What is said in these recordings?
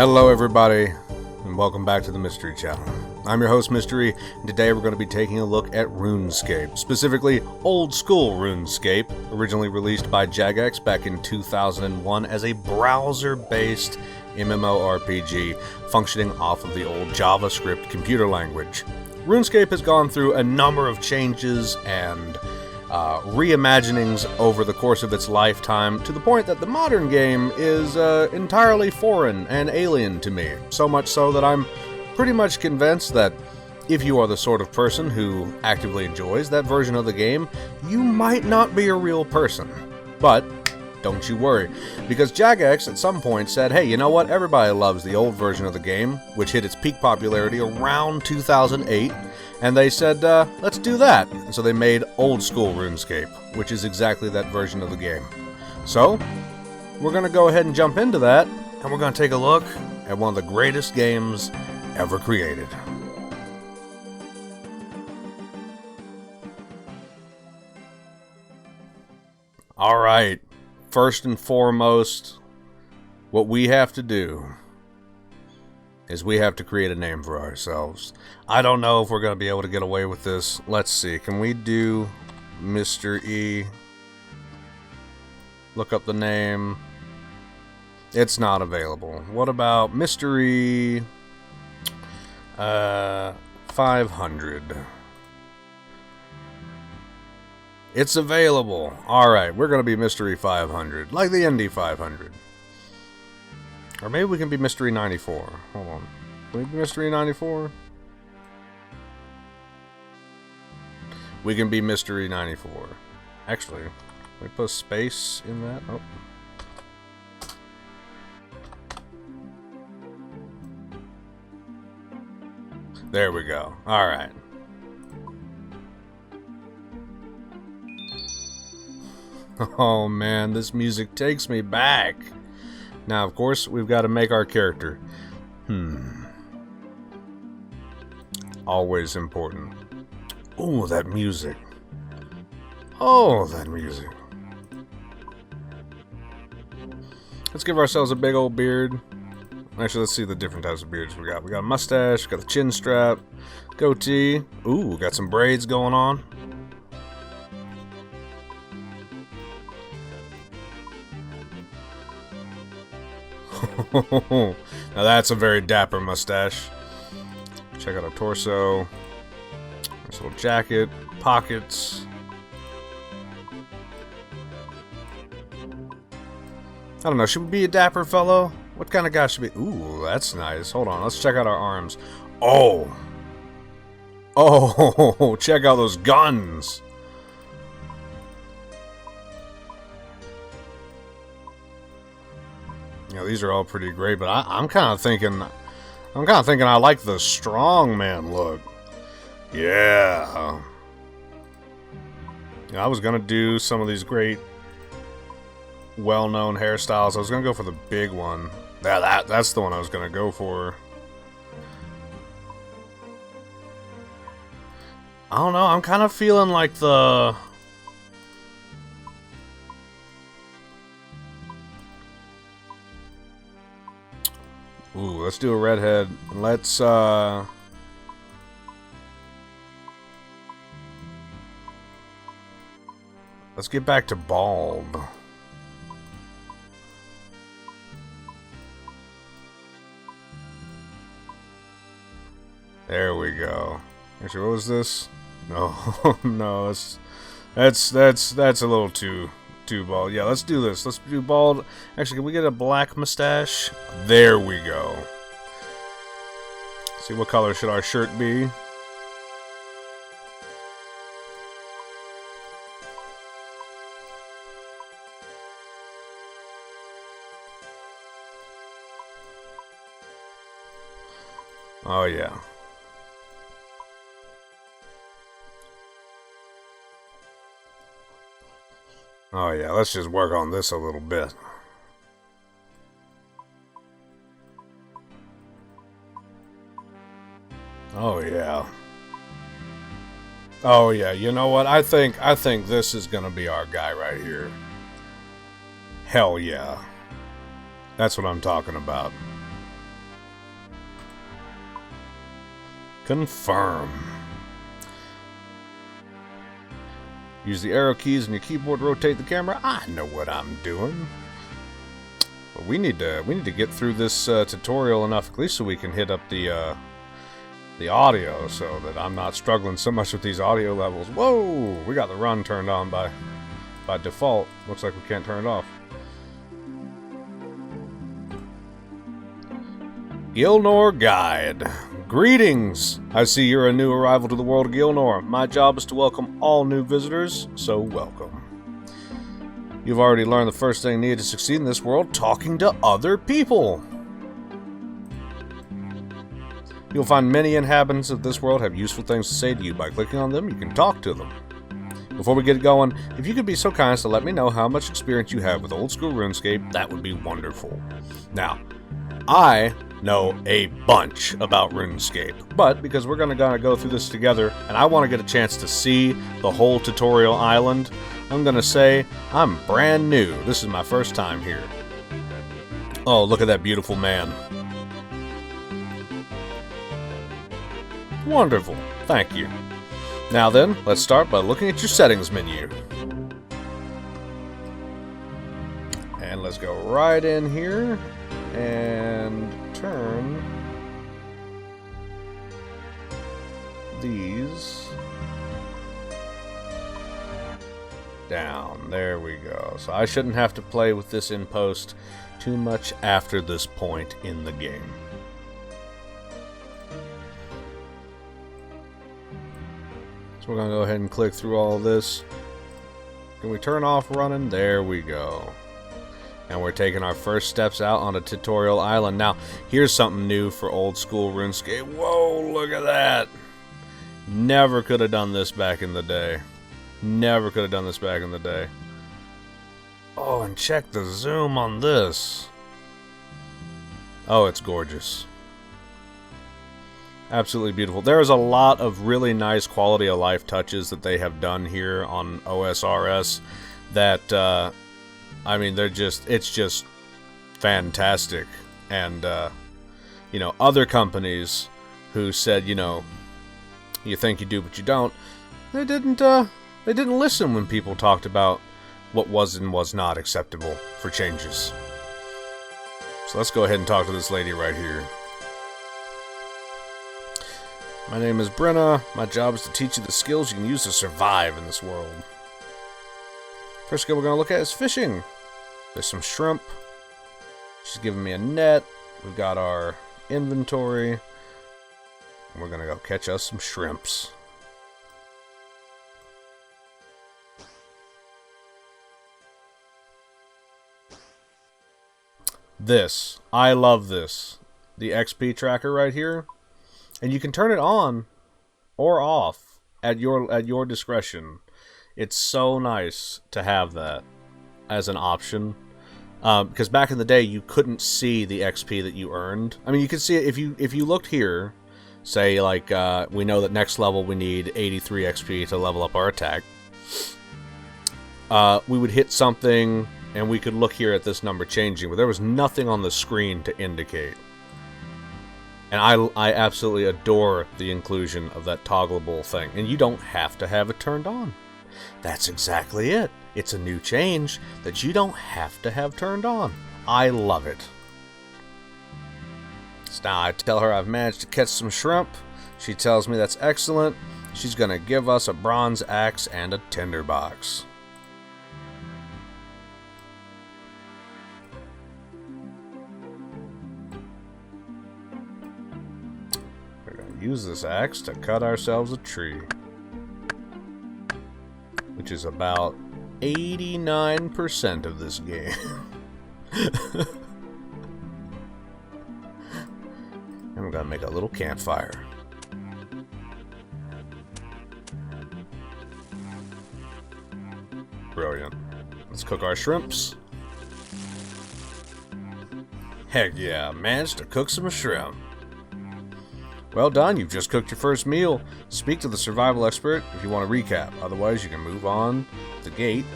Hello everybody, and welcome back to the Mystery Channel. I'm your host, Mystery, and today we're going to be taking a look at RuneScape, specifically Old School RuneScape, originally released by Jagex back in 2001 as a browser-based MMORPG functioning off of the old JavaScript computer language. RuneScape has gone through a number of changes and reimaginings over the course of its lifetime, to the point that the modern game is entirely foreign and alien to me. So much so that I'm pretty much convinced that if you are the sort of person who actively enjoys that version of the game, you might not be a real person. But don't you worry, because Jagex at some point said, hey, you know what, everybody loves the old version of the game, which hit its peak popularity around 2008, and they said, let's do that. And so they made Old School RuneScape, which is exactly that version of the game. So, we're going to go ahead and jump into that, and we're going to take a look at one of the greatest games ever created. Alright, first and foremost, what we have to do is we have to create a name for ourselves. I don't know if we're going to be able to get away with this. Let's see. Can we do Mr. E? Look up the name. It's not available. What about Mystery 500? It's available. Alright, we're going to be Mystery 500. Like the Indie 500. Or maybe we can be Mystery 94. Hold on. Can we be Mystery 94? We can be Mystery 94. Actually, can we put a space in that? Oh. There we go. Alright. Oh man, this music takes me back. Now, of course, we've got to make our character. Always important. Oh, that music. Oh, that music. Let's give ourselves a big old beard. Actually, let's see the different types of beards we got. We got a mustache, got the chin strap, goatee. Ooh, got some braids going on. Now that's a very dapper mustache. Check out our torso. Nice little jacket, pockets. I don't know, should we be a dapper fellow? What kind of guy should be? Ooh, that's nice. Hold on, let's check out our arms. Oh! Oh, check out those guns! You know, these are all pretty great, but I'm kind of thinking I like the strongman look. Yeah. I was gonna do some of these great, well-known hairstyles. I was gonna go for the big one. Yeah, that's the one I was gonna go for. I don't know. I'm kind of feeling like the. Ooh, let's do a redhead. Let's get back to bald. There we go. Actually, what was this? No, no, that's a little too bald. Yeah, let's do this. Let's do bald. Actually, can we get a black mustache? There we go. See, what color should our shirt be? Oh yeah. Oh yeah, let's just work on this a little bit. Oh yeah. Oh yeah, you know what? I think this is gonna be our guy right here. Hell yeah. That's what I'm talking about. Confirm. Use the arrow keys on your keyboard to rotate the camera. I know what I'm doing. But we need to get through this tutorial enough, at least so we can hit up the audio, so that I'm not struggling so much with these audio levels. Whoa! We got the run turned on by default. Looks like we can't turn it off. Gielnor Guide. Greetings! I see you're a new arrival to the world of Gielnor. My job is to welcome all new visitors, so welcome. You've already learned the first thing needed to succeed in this world, talking to other people. You'll find many inhabitants of this world have useful things to say to you. By clicking on them, you can talk to them. Before we get going, if you could be so kind as to let me know how much experience you have with old school RuneScape, that would be wonderful. Now, I know a bunch about RuneScape, but because we're going to go through this together, and I want to get a chance to see the whole tutorial island, I'm going to say I'm brand new. This is my first time here. Oh, look at that beautiful man. Wonderful. Thank you. Now then, let's start by looking at your settings menu. And let's go right in here and turn these down. There we go. So I shouldn't have to play with this in post too much after this point in the game. So we're going to go ahead and click through all of this. Can we turn off running? There we go. And we're taking our first steps out on a tutorial island. Now, here's something new for old school RuneScape. Whoa, look at that! Never could have done this back in the day. Never could have done this back in the day. Oh, and check the zoom on this. Oh, it's gorgeous. Absolutely beautiful. There is a lot of really nice quality of life touches that they have done here on OSRS that, I mean, it's just fantastic. And, you know, other companies who said, you know, you think you do but you don't, they didn't listen when people talked about what was and was not acceptable for changes. So let's go ahead and talk to this lady right here. My name is Brenna. My job is to teach you the skills you can use to survive in this world. First skill we're going to look at is fishing. There's some shrimp. She's giving me a net. We've got our inventory. We're going to go catch us some shrimps. I love this. The XP tracker right here. And you can turn it on or off at your discretion. It's so nice to have that as an option. Because back in the day, you couldn't see the XP that you earned. I mean, you could see it if you looked here. Say, like, we know that next level we need 83 XP to level up our attack. We would hit something, and we could look here at this number changing, but there was nothing on the screen to indicate. And I absolutely adore the inclusion of that toggleable thing. And you don't have to have it turned on. That's exactly it. It's a new change that you don't have to have turned on. I love it. So now I tell her I've managed to catch some shrimp. She tells me that's excellent. She's going to give us a bronze axe and a tinderbox. We're going to use this axe to cut ourselves a tree, which is about 89% of this game. And we're going to make a little campfire. Brilliant. Let's cook our shrimps. Heck yeah, managed to cook some shrimp. Well done, you've just cooked your first meal. Speak to the survival expert if you want to recap. Otherwise, you can move on the gate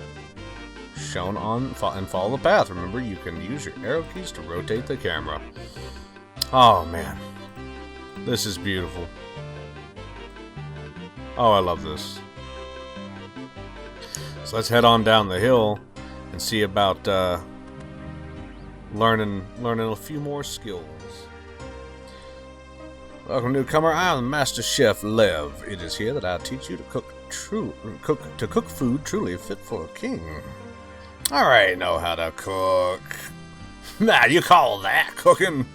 shown on and follow the path. Remember, you can use your arrow keys to rotate the camera. Oh man, this is beautiful. Oh, I love this. So let's head on down the hill and see about learning a few more skills. Welcome, newcomer. I am the Master Chef Lev. It is here that I teach you to cook food truly fit for a king. I already know how to cook. Nah, you call that cooking?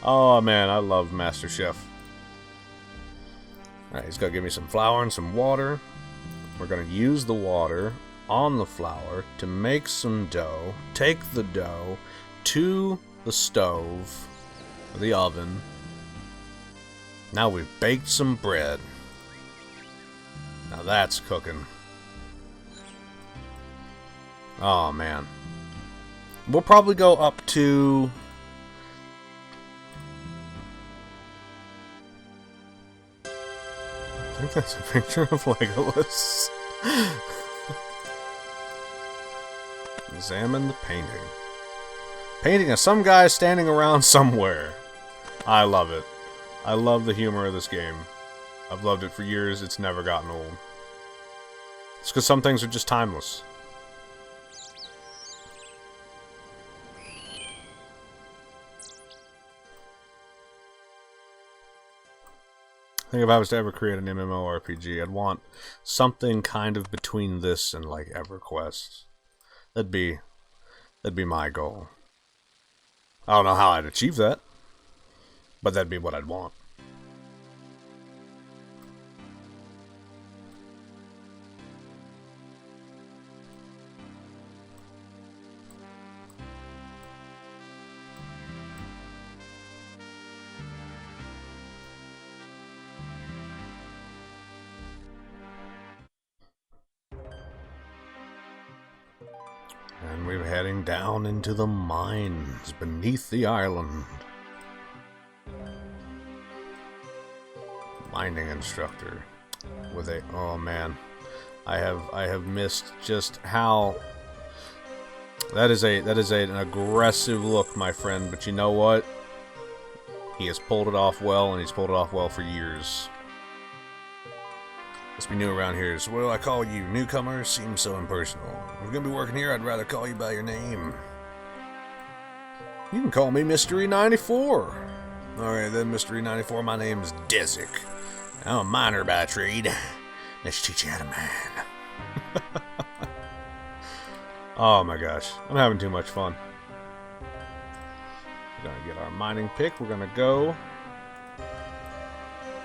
Oh man, I love Master Chef. Alright, he's gonna give me some flour and some water. We're gonna use the water on the flour to make some dough. Take the dough to the stove, or the oven. Now we've baked some bread. Now that's cooking. Oh man. We'll probably go up to... I think that's a picture of Legolas. Examine the painting. Painting of some guy standing around somewhere. I love it. I love the humor of this game. I've loved it for years. It's never gotten old. It's because some things are just timeless. I think if I was to ever create an MMORPG, I'd want something kind of between this and like EverQuest. That'd be my goal. I don't know how I'd achieve that, but that'd be what I'd want. And we're heading down into the mines beneath the island. Mining instructor with a... oh man, I have missed just how... That is an aggressive look, my friend, but you know what? He has pulled it off well, and he's pulled it off well for years. Must be new around here, so what do I call you? Newcomer? Seems so impersonal. If you're gonna be working here, I'd rather call you by your name. You can call me Mystery 94. Alright then, Mystery 94, my name's Desic. I'm a miner by trade. Let's teach you how to mine. Oh my gosh, I'm having too much fun. We're gonna get our mining pick, we're gonna go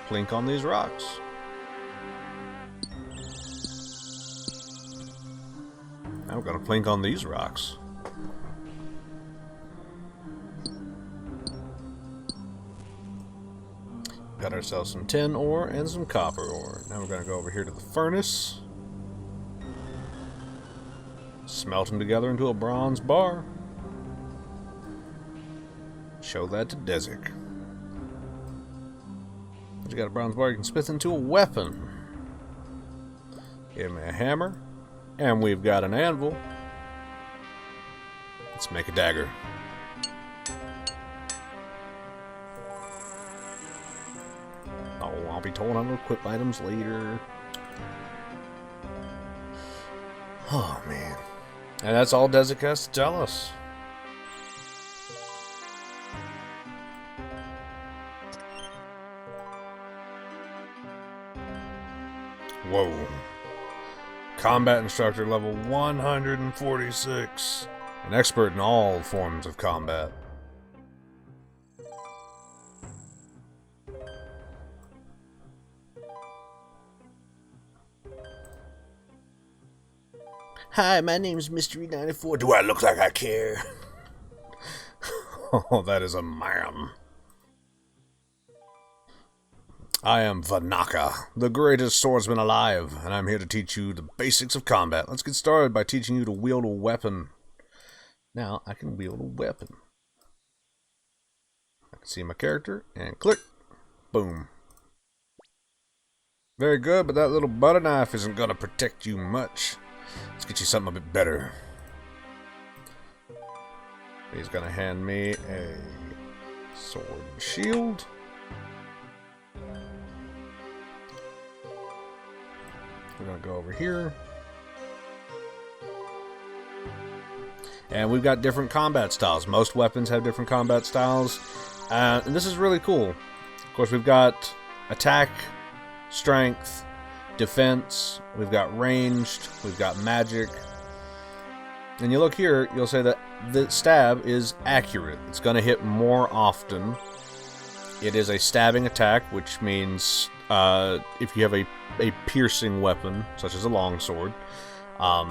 plink on these rocks. Now we're gonna plink on these rocks. Got ourselves some tin ore and some copper ore. Now we're gonna go over here to the furnace. Smelt them together into a bronze bar. Show that to Desic. Once you got a bronze bar, you can smith into a weapon. Give me a hammer. And we've got an anvil. Let's make a dagger. Oh, I'll be told I'm gonna equip items later. Oh, man. And that's all Desic has to tell us. Whoa. Combat instructor level 146. An expert in all forms of combat. Hi, my name's Mystery 94. Do I look like I care? Oh, that is a man. I am Vanaka, the greatest swordsman alive, and I'm here to teach you the basics of combat. Let's get started by teaching you to wield a weapon. Now, I can wield a weapon. I can see my character, and click. Boom. Very good, but that little butter knife isn't going to protect you much. Let's get you something a bit better. He's going to hand me a sword and shield. We're going to go over here. And we've got different combat styles. Most weapons have different combat styles. And this is really cool. Of course, we've got attack, strength, defense, we've got ranged, we've got magic. And you look here, you'll say that the stab is accurate. It's going to hit more often. It is a stabbing attack, which means if you have a piercing weapon, such as a longsword,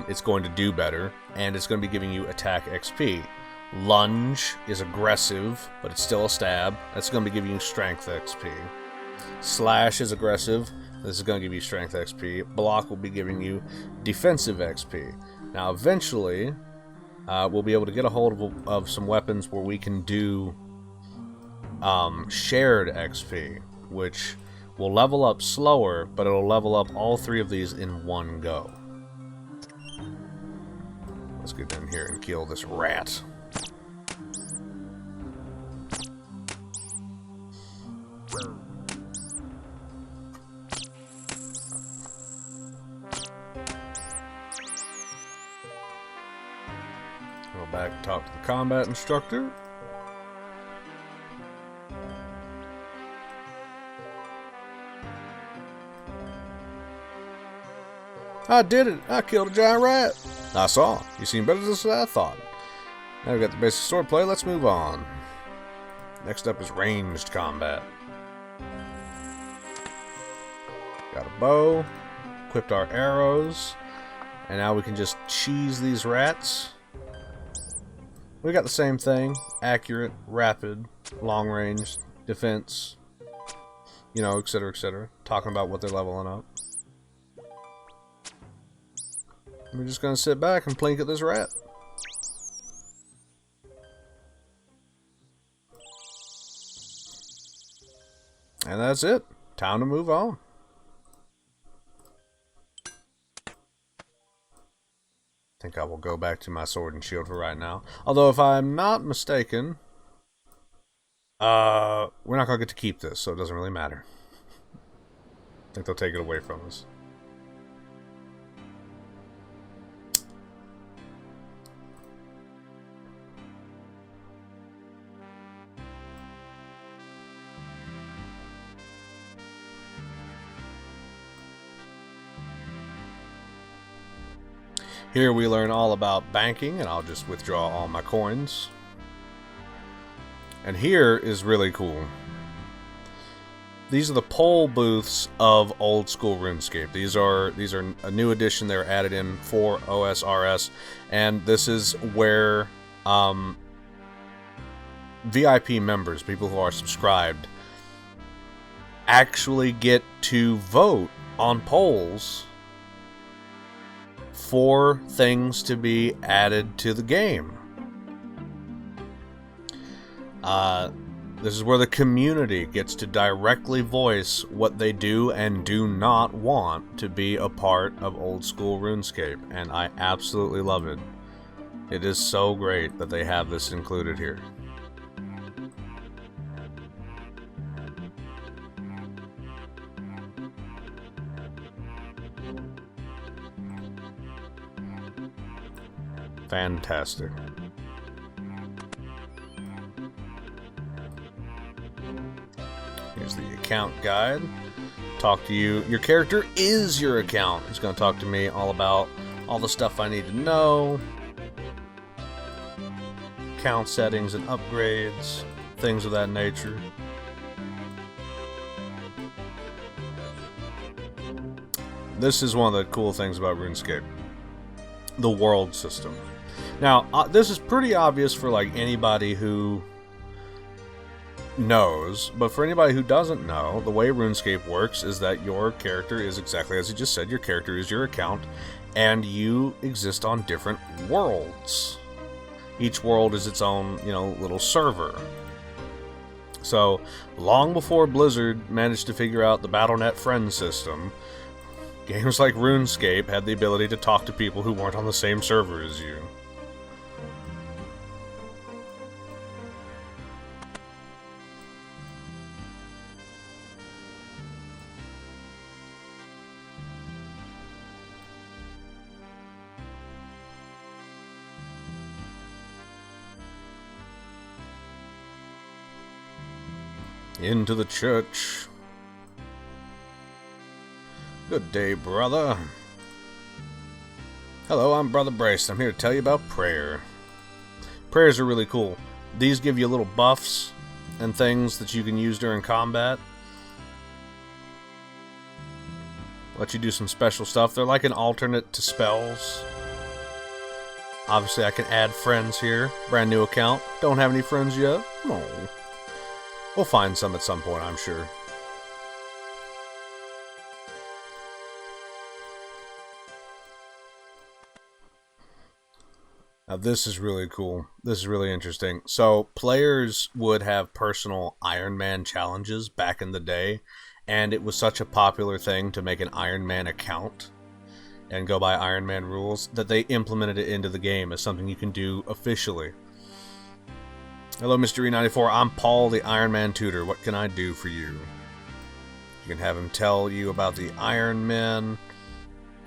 it's going to do better, and it's going to be giving you attack XP. Lunge is aggressive, but it's still a stab. That's going to be giving you strength XP. Slash is aggressive. This is going to give you strength XP. Block will be giving you defensive XP. Now, eventually, we'll be able to get a hold of some weapons where we can do shared XP, which will level up slower, but it'll level up all three of these in one go. Let's get in here and kill this rat. Go back and talk to the combat instructor. I did it! I killed a giant rat! I saw. You seem better than I thought. Now we've got the basic swordplay, let's move on. Next up is ranged combat. Got a bow, equipped our arrows, and now we can just cheese these rats. We got the same thing. Accurate, rapid, long range, defense, you know, etc., etc. Talking about what they're leveling up. We're just gonna sit back and plink at this rat. And that's it. Time to move on. I think I will go back to my sword and shield for right now. Although, if I'm not mistaken, we're not gonna get to keep this, so it doesn't really matter. I think they'll take it away from us. Here we learn all about banking, and I'll just withdraw all my coins. And here is really cool. These are the poll booths of old school RuneScape. These are a new addition. They're added in for OSRS, and this is where VIP members, people who are subscribed, actually get to vote on polls for things to be added to the game. This is where the community gets to directly voice what they do and do not want to be a part of old school RuneScape, and I absolutely love it. It is so great that they have this included here. Fantastic. Here's the account guide. Talk to you. Your character is your account. He's going to talk to me all about all the stuff I need to know. Account settings and upgrades. Things of that nature. This is one of the cool things about RuneScape. The world system. Now, this is pretty obvious for like anybody who knows, but for anybody who doesn't know, the way RuneScape works is that your character is exactly as you just said. Your character is your account, and you exist on different worlds. Each world is its own, you know, little server. So, long before Blizzard managed to figure out the BattleNet friend system, games like RuneScape had the ability to talk to people who weren't on the same server as you. Into the church. Good day, brother. Hello, I'm Brother Brace. I'm here to tell you about prayer. Prayers are really cool. These give you little buffs and things that you can use during combat. Let you do some special stuff. They're like an alternate to spells. Obviously, I can add friends here. Brand new account. Don't have any friends yet? No. We'll find some at some point, I'm sure. Now this is really cool. This is really interesting. So players would have personal Iron Man challenges back in the day, and it was such a popular thing to make an Iron Man account and go by Iron Man rules that they implemented it into the game as something you can do officially. Hello, Mr. E94. I'm Paul, the Iron Man tutor. What can I do for you? You can have him tell you about the Iron Men.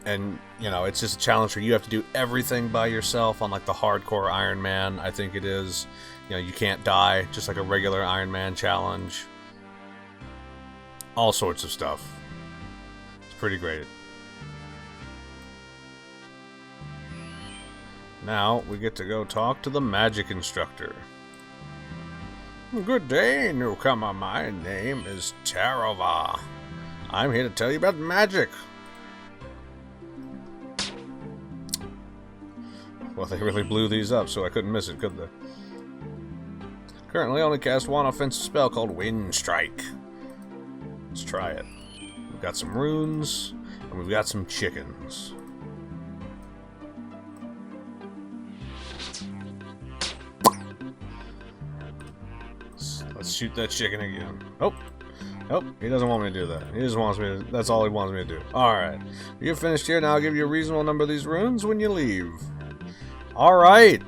And, you know, it's just a challenge where you have to do everything by yourself on, like, the hardcore Iron Man, I think it is. You know, you can't die, just like a regular Iron Man challenge. All sorts of stuff. It's pretty great. Now, we get to go talk to the magic instructor. Good day, newcomer. My name is Tarova. I'm here to tell you about magic. Well, they really blew these up, so I couldn't miss it, could they? Currently, I only cast one offensive spell called Wind Strike. Let's try it. We've got some runes, and we've got some chickens. Let's shoot that chicken again. Oh! Nope, he doesn't want me to do that. He just wants me to... That's all he wants me to do. Alright. You're finished here, now I'll give you a reasonable number of these runes when you leave. Alright,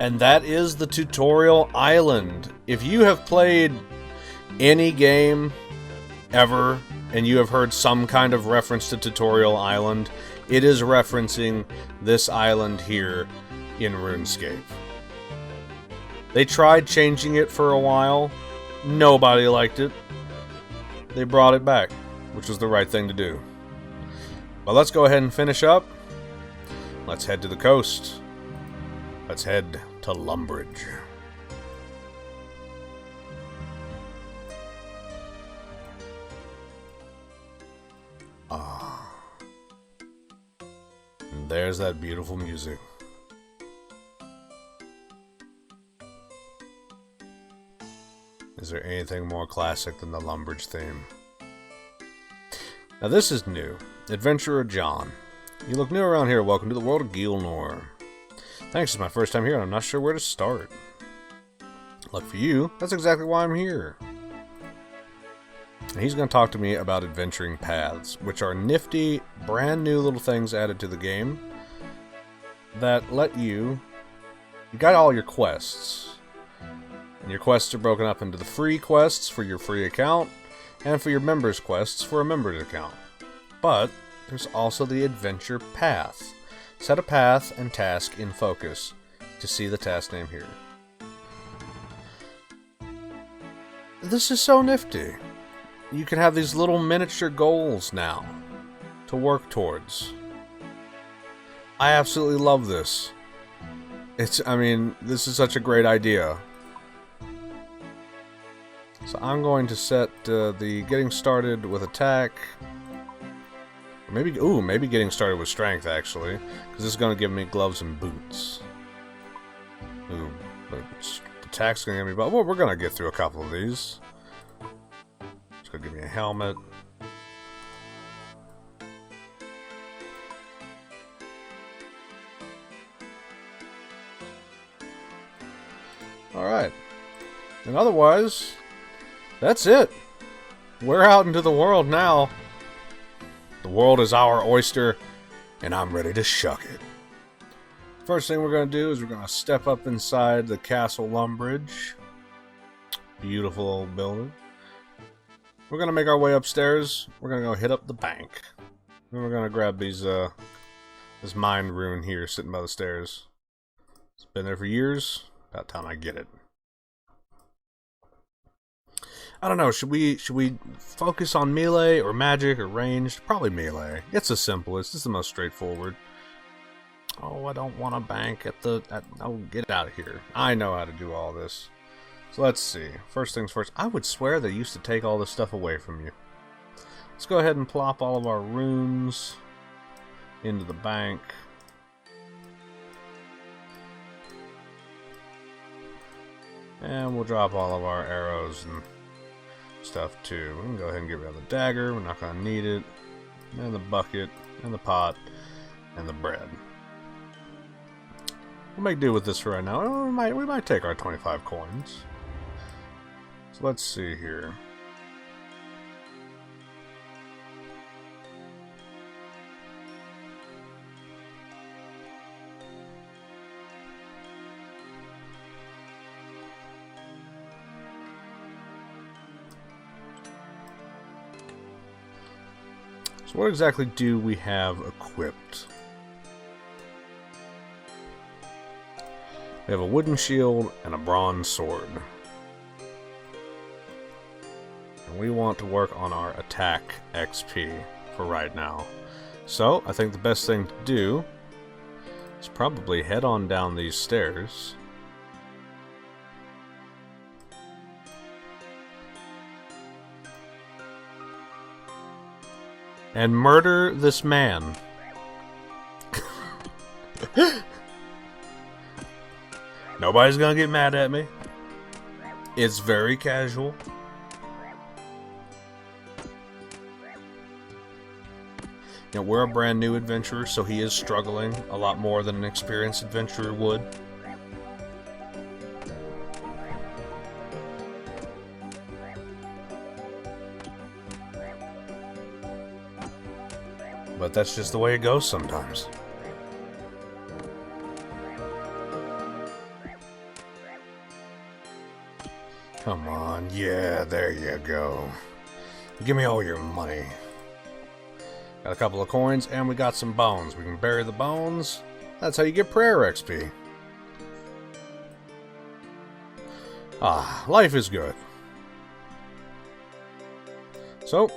and that is the tutorial island. If you have played any game ever, and you have heard some kind of reference to tutorial island, it is referencing this island here in RuneScape. They tried changing it for a while. Nobody liked it. They brought it back, which was the right thing to do. But let's go ahead and finish up. Let's head to the coast. Let's head to Lumbridge. Ah. And there's that beautiful music. Is there anything more classic than the Lumbridge theme? Now this is new. Adventurer John. You look new around here. Welcome to the world of Gielnor. Thanks, it's my first time here and I'm not sure where to start. Luck for you, that's exactly why I'm here. And he's going to talk to me about adventuring paths, which are nifty, brand new little things added to the game that let you... You got all your quests. And your quests are broken up into the free quests for your free account and for your members' quests for a members account. But there's also the adventure path. Set a path and task in focus to see the task name here. This is so nifty. You can have these little miniature goals now to work towards. I absolutely love this. I mean, this is such a great idea. So I'm going to set the getting started with attack. Maybe getting started with strength, actually. Because this is going to give me gloves and boots. Ooh, but attack's going to give me... Well, we're going to get through a couple of these. It's going to give me a helmet. Alright. And otherwise, that's it. We're out into the world now. The world is our oyster, and I'm ready to shuck it. First thing we're going to do is we're going to step up inside the Castle Lumbridge. Beautiful old building. We're going to make our way upstairs. We're going to go hit up the bank. Then we're going to grab these, this mind rune here sitting by the stairs. It's been there for years. About time I get it. I don't know, should we focus on melee or magic or ranged? Probably melee. It's the simplest, it's the most straightforward. Oh, I don't want to bank at the... oh, get out of here. I know how to do all this. So let's see. First things first. I would swear they used to take all this stuff away from you. Let's go ahead and plop all of our runes into the bank. And we'll drop all of our arrows and stuff too. We can go ahead and get rid of the dagger. We're not going to need it. And the bucket. And the pot. And the bread. We'll make do with this for right now. We might take our 25 coins. So let's see here. So what exactly do we have equipped? We have a wooden shield and a bronze sword. And we want to work on our attack XP for right now. So, I think the best thing to do is probably head on down these stairs. And murder this man. Nobody's gonna get mad at me. It's very casual. You know, we're a brand new adventurer, so he is struggling a lot more than an experienced adventurer would. But that's just the way it goes sometimes. Come on, yeah, there you go. Give me all your money. Got a couple of coins, and we got some bones. We can bury the bones. That's how you get prayer XP. Ah, life is good. So,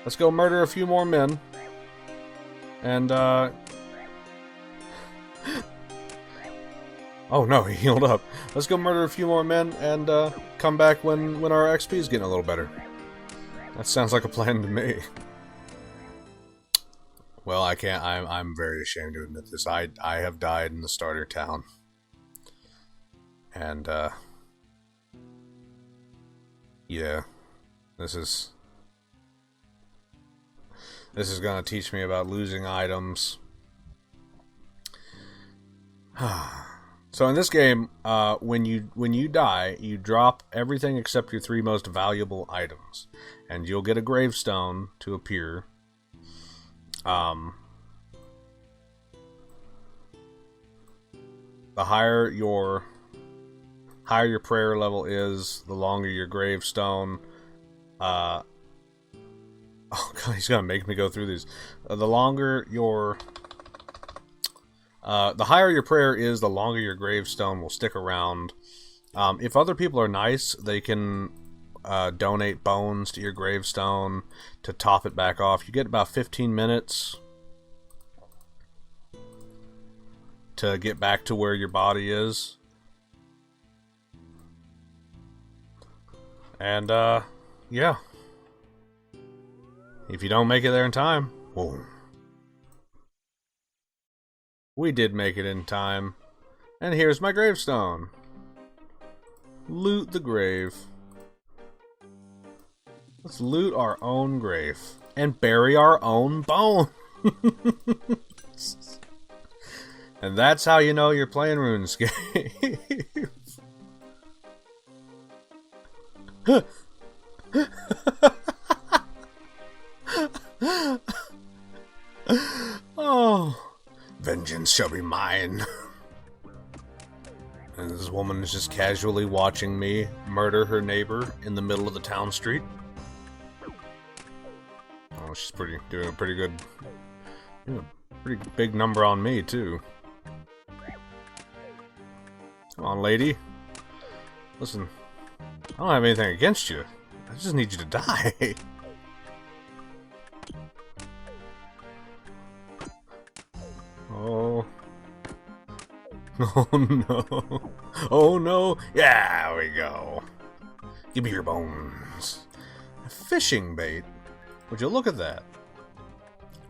let's go murder a few more men. And, oh no, he healed up. Let's go murder a few more men and come back when our XP is getting a little better. That sounds like a plan to me. Well, I can't. I'm very ashamed to admit this. I have died in the starter town, and yeah, this is gonna teach me about losing items. So in this game, when you die, you drop everything except your 3 most valuable items, and you'll get a gravestone to appear. The higher your prayer level is, the longer your gravestone. Oh god, he's gonna make me go through these. The higher your prayer is, the longer your gravestone will stick around. If other people are nice, they can donate bones to your gravestone to top it back off. You get about 15 minutes to get back to where your body is. And, yeah. If you don't make it there in time, whoa. We did make it in time. And here's my gravestone. Loot the grave. Let's loot our own grave. And bury our own bones. And that's how you know you're playing RuneScape. Oh, vengeance shall be mine. And this woman is just casually watching me murder her neighbor in the middle of the town street. Oh, she's doing a pretty good, pretty big number on me too. Come on, lady. Listen, I don't have anything against you. I just need you to die. Oh. Oh no. Oh no. Yeah, there we go. Give me your bones. A fishing bait. Would you look at that?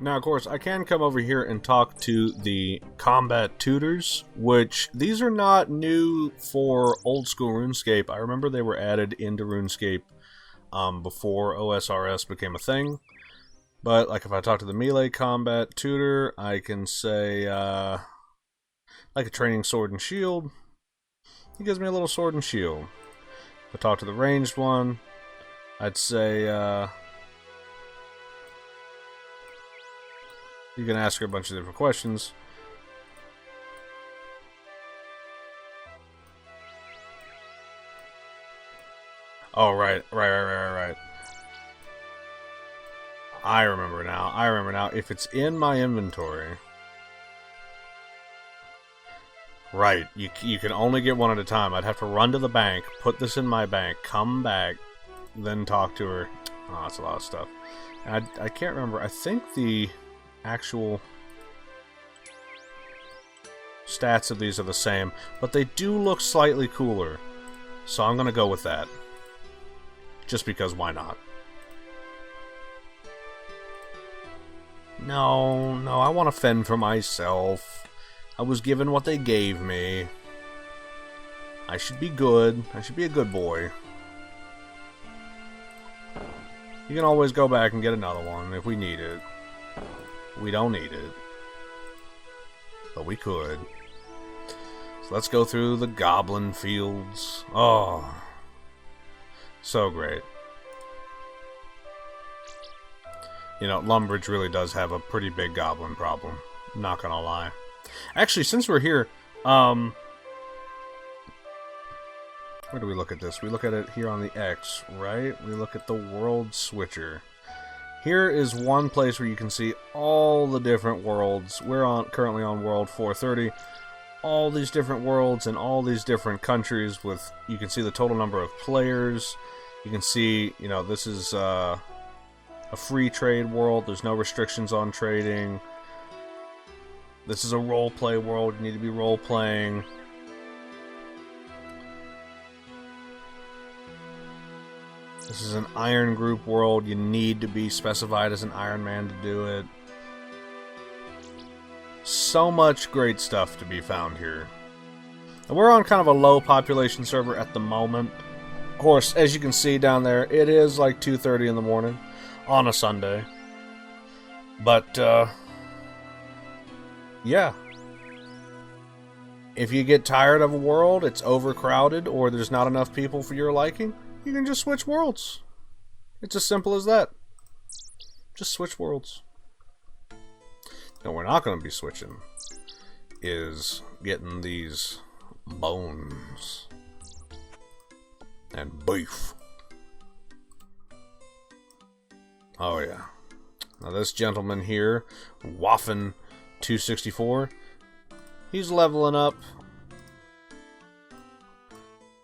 Now, of course, I can come over here and talk to the combat tutors, which these are not new for old school RuneScape. I remember they were added into RuneScape before OSRS became a thing. But, like, if I talk to the melee combat tutor, I can say, like a training sword and shield. He gives me a little sword and shield. If I talk to the ranged one, I'd say, you can ask her a bunch of different questions. Oh, right. I remember now. If it's in my inventory... Right, you can only get one at a time. I'd have to run to the bank, put this in my bank, come back, then talk to her. Oh, that's a lot of stuff. And I can't remember. I think the actual stats of these are the same, but they do look slightly cooler. So I'm going to go with that. Just because, why not? No, I want to fend for myself. I was given what they gave me. I should be good. I should be a good boy. You can always go back and get another one if we need it. We don't need it. But we could. So let's go through the goblin fields. Oh. So great. You know, Lumbridge really does have a pretty big goblin problem. I'm not gonna lie. Actually, since we're here, where do we look at this? We look at it here on the X, right? We look at the world switcher. Here is one place where you can see all the different worlds. We're currently on world 430. All these different worlds and all these different countries with, you can see the total number of players. You can see, you know, this is a free trade world. There's no restrictions on trading. This is a roleplay world. You need to be role-playing. This is an Iron Group world. You need to be specified as an Iron Man to do it. So much great stuff to be found here. And we're on kind of a low population server at the moment. Of course, as you can see down there, it is like 2:30 in the morning on a Sunday. But, yeah. If you get tired of a world, it's overcrowded, or there's not enough people for your liking, you can just switch worlds. It's as simple as that. Just switch worlds. No, we're not going to be switching is getting these bones and beef. Oh yeah. Now this gentleman here, Waffen 264, he's leveling up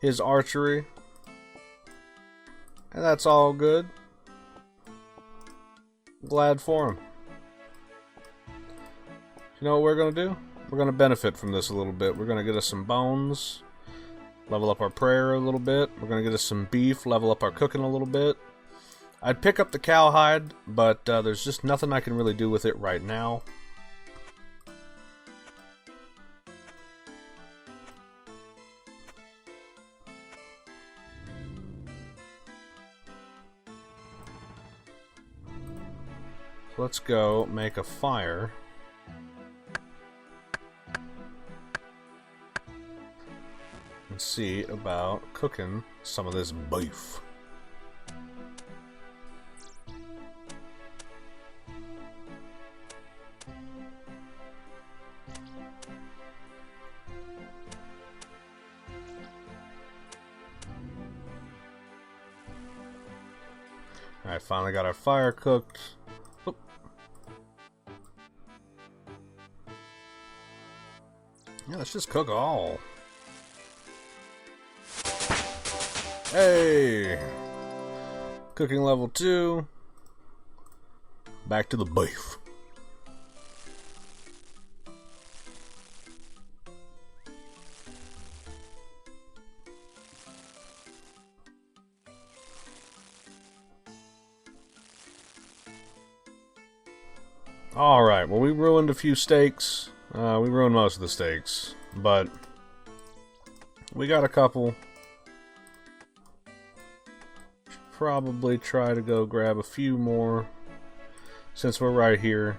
his archery, and that's all good. Glad for him. You know what we're going to do? We're going to benefit from this a little bit. We're going to get us some bones, level up our prayer a little bit. We're going to get us some beef, level up our cooking a little bit. I'd pick up the cowhide, but there's just nothing I can really do with it right now. So let's go make a fire. And see about cooking some of this beef. Alright, finally got our fire cooked. Oop. Yeah, let's just cook all. Hey! Cooking level 2. Back to the beef. Alright, well, we ruined a few steaks. We ruined most of the steaks, but we got a couple. Should probably try to go grab a few more since we're right here.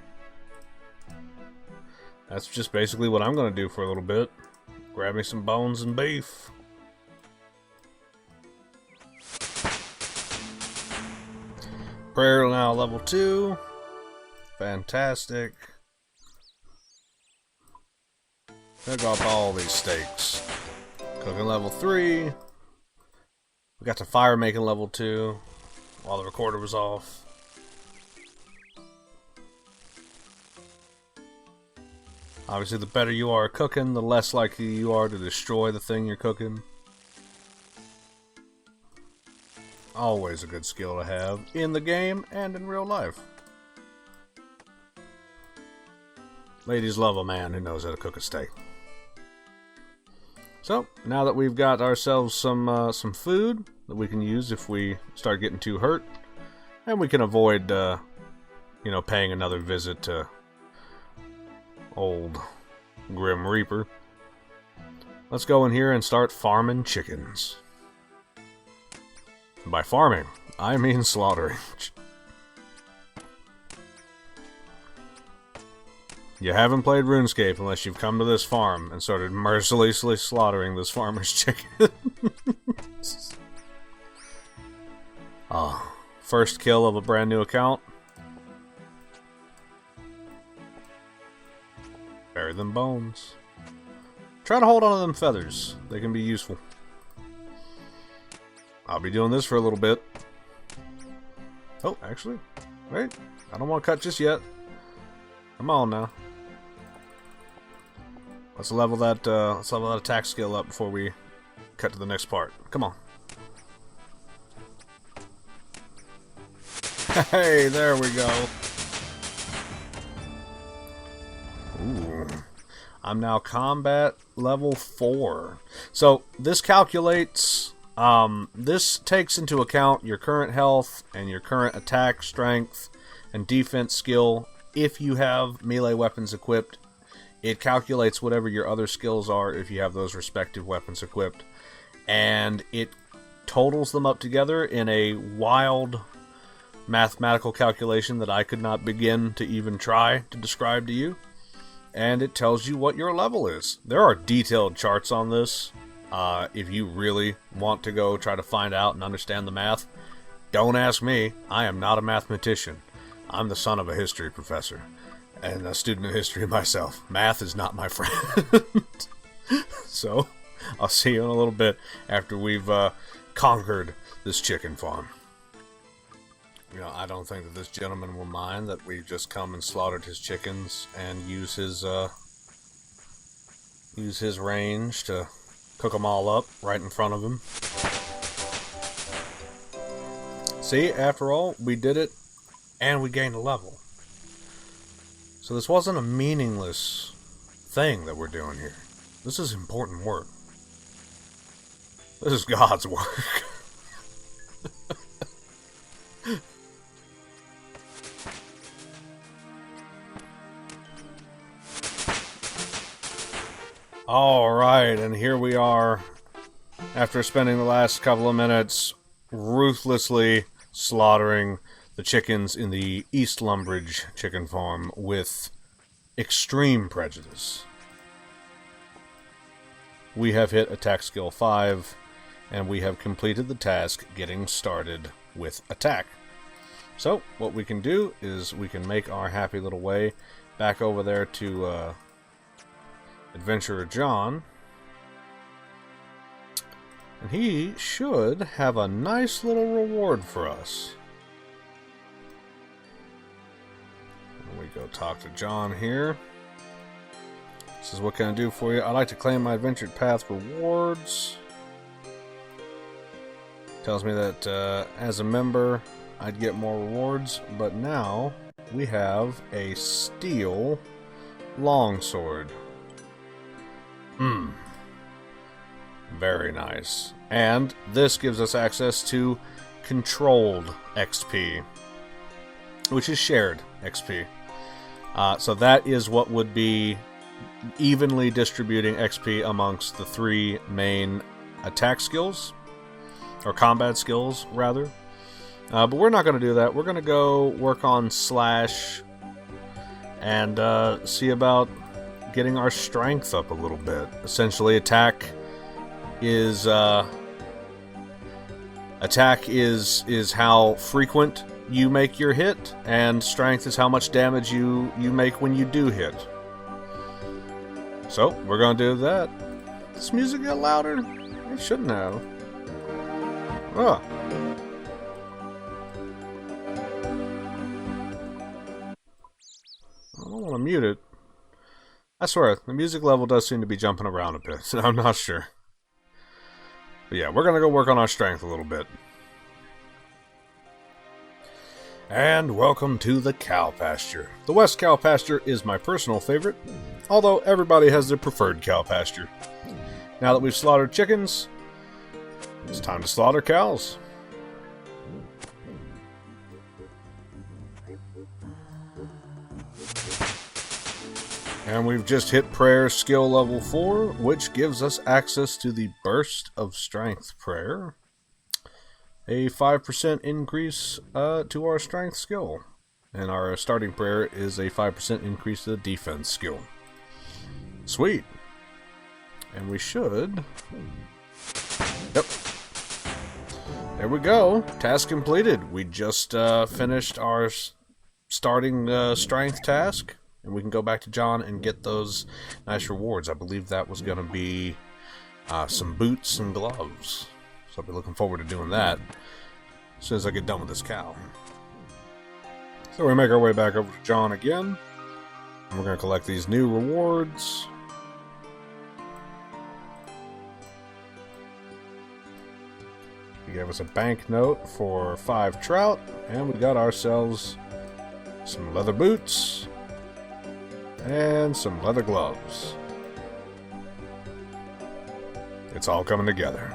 That's just basically what I'm going to do for a little bit. Grab me some bones and beef. Prayer now level 2. Fantastic. Pick up all these steaks. Cooking level 3. We got the fire making level 2 while the recorder was off. Obviously, the better you are at cooking, the less likely you are to destroy the thing you're cooking. Always a good skill to have in the game and in real life. Ladies love a man who knows how to cook a steak. So, now that we've got ourselves some food that we can use if we start getting too hurt, and we can avoid, you know, paying another visit to old Grim Reaper, let's go in here and start farming chickens. By farming, I mean slaughtering. You haven't played RuneScape unless you've come to this farm and started mercilessly slaughtering this farmer's chickens. First kill of a brand new account. Bury them bones. Try to hold on to them feathers. They can be useful. I'll be doing this for a little bit. Oh, actually, wait. I don't want to cut just yet. Come on now. Let's level that attack skill up before we cut to the next part. Come on. Hey, there we go. Ooh. I'm now combat level 4. So this calculates, this takes into account your current health and your current attack, strength, and defense skill. If you have melee weapons equipped, it calculates whatever your other skills are if you have those respective weapons equipped. And it totals them up together in a wild mathematical calculation that I could not begin to even try to describe to you. And it tells you what your level is. There are detailed charts on this. If you really want to go try to find out and understand the math, don't ask me. I am not a mathematician. I'm the son of a history professor and a student of history myself. Math is not my friend. So, I'll see you in a little bit after we've conquered this chicken farm. You know, I don't think that this gentleman will mind that we've just come and slaughtered his chickens and use his range to cook them all up right in front of him. See, after all, we did it. And we gained a level. So this wasn't a meaningless thing that we're doing here. This is important work. This is God's work. Alright, and here we are, after spending the last couple of minutes ruthlessly slaughtering the chickens in the East Lumbridge chicken farm with extreme prejudice. We have hit attack skill 5, and we have completed the task getting started with attack. So, what we can do is we can make our happy little way back over there to Adventurer John. And he should have a nice little reward for us. We go talk to John here. Says, what can I do for you? I'd like to claim my adventured path rewards. Tells me that as a member, I'd get more rewards, but now we have a steel longsword. Very nice. And this gives us access to controlled XP, which is shared XP. So that is what would be evenly distributing XP amongst the 3 main attack skills, or combat skills, rather. But we're not going to do that. We're going to go work on Slash and see about getting our strength up a little bit. Essentially, attack is how frequent you make your hit, and strength is how much damage you make when you do hit. So, we're going to do that. Does this music get louder? It shouldn't have. Oh. I don't want to mute it. I swear, the music level does seem to be jumping around a bit, so I'm not sure. But yeah, we're going to go work on our strength a little bit. And welcome to the cow pasture. The West cow pasture is my personal favorite, although everybody has their preferred cow pasture. Now that we've slaughtered chickens, it's time to slaughter cows. And we've just hit prayer skill level 4, which gives us access to the burst of strength prayer. A 5% increase to our strength skill. And our starting prayer is a 5% increase to the defense skill. Sweet. And we should... Yep. There we go. Task completed. We just finished our starting strength task. And we can go back to John and get those nice rewards. I believe that was going to be some boots and gloves. So I'll be looking forward to doing that as soon as I get done with this cow. So we make our way back over to John again. And we're going to collect these new rewards. He gave us a banknote for 5 trout. And we got ourselves some leather boots. And some leather gloves. It's all coming together.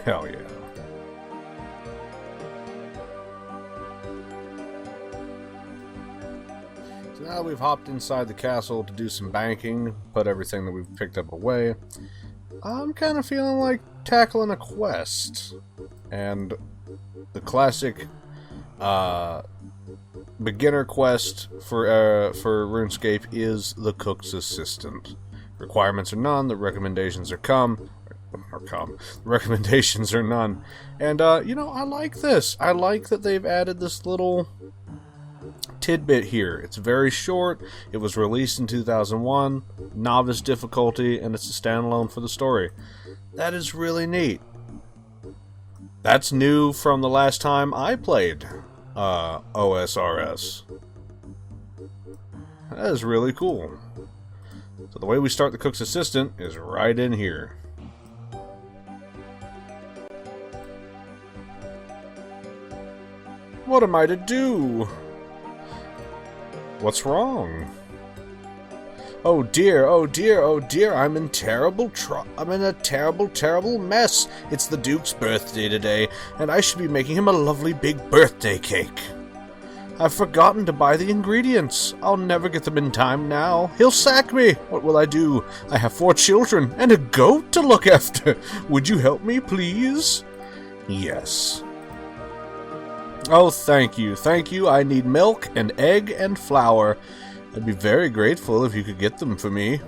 Hell yeah. So now we've hopped inside the castle to do some banking, put everything that we've picked up away. I'm kind of feeling like tackling a quest. And the classic beginner quest for RuneScape is the cook's assistant. Requirements are none, the recommendations are the recommendations are none. And, you know, I like this. I like that they've added this little tidbit here. It's very short. It was released in 2001, novice difficulty, and it's a standalone for the story. That is really neat. That's new from the last time I played OSRS. That is really cool. So the way we start the cook's assistant is right in here. What am I to do? What's wrong? Oh dear, oh dear, oh dear, I'm in a terrible mess. It's the Duke's birthday today, and I should be making him a lovely big birthday cake. I've forgotten to buy the ingredients. I'll never get them in time now. He'll sack me. What will I do? I have 4 children and a goat to look after. Would you help me, please? Yes. Oh, thank you. Thank you. I need milk and egg and flour. I'd be very grateful if you could get them for me.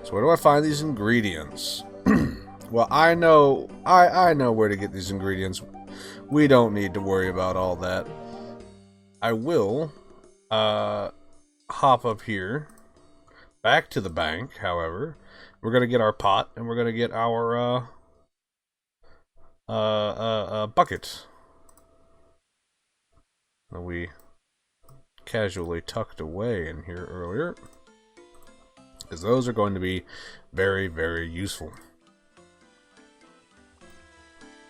So where do I find these ingredients? Well, I know where to get these ingredients. We don't need to worry about all that. I will hop up here, back to the bank, however. We're going to get our pot, and we're going to get our bucket that we casually tucked away in here earlier, because those are going to be very, very useful.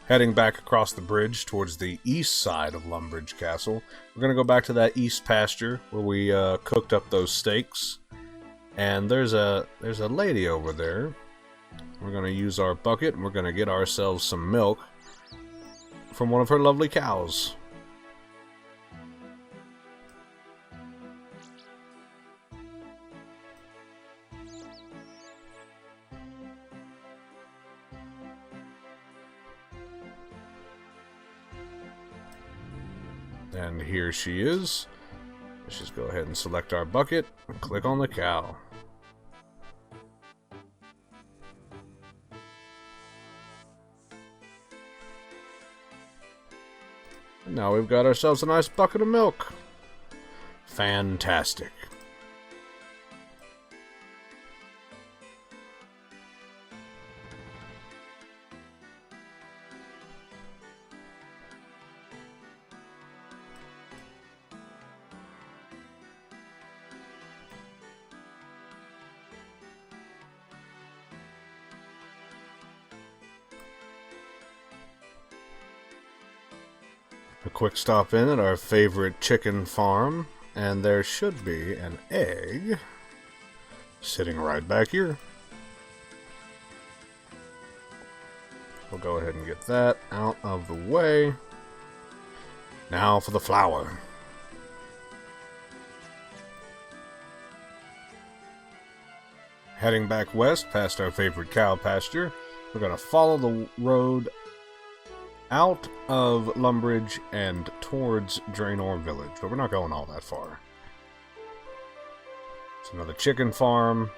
Heading back across the bridge towards the east side of Lumbridge Castle, we're going to go back to that east pasture where we cooked up those steaks. And there's a lady over there. We're going to use our bucket and we're going to get ourselves some milk from one of her lovely cows. And here she is. Let's just go ahead and select our bucket and click on the cow. And now we've got ourselves a nice bucket of milk. Fantastic. A quick stop in at our favorite chicken farm, and there should be an egg sitting right back here. We'll go ahead and get that out of the way. Now for the flour. Heading back west past our favorite cow pasture, we're going to follow the road out of Lumbridge and towards Gielnor village, but we're not going all that far. It's another chicken farm,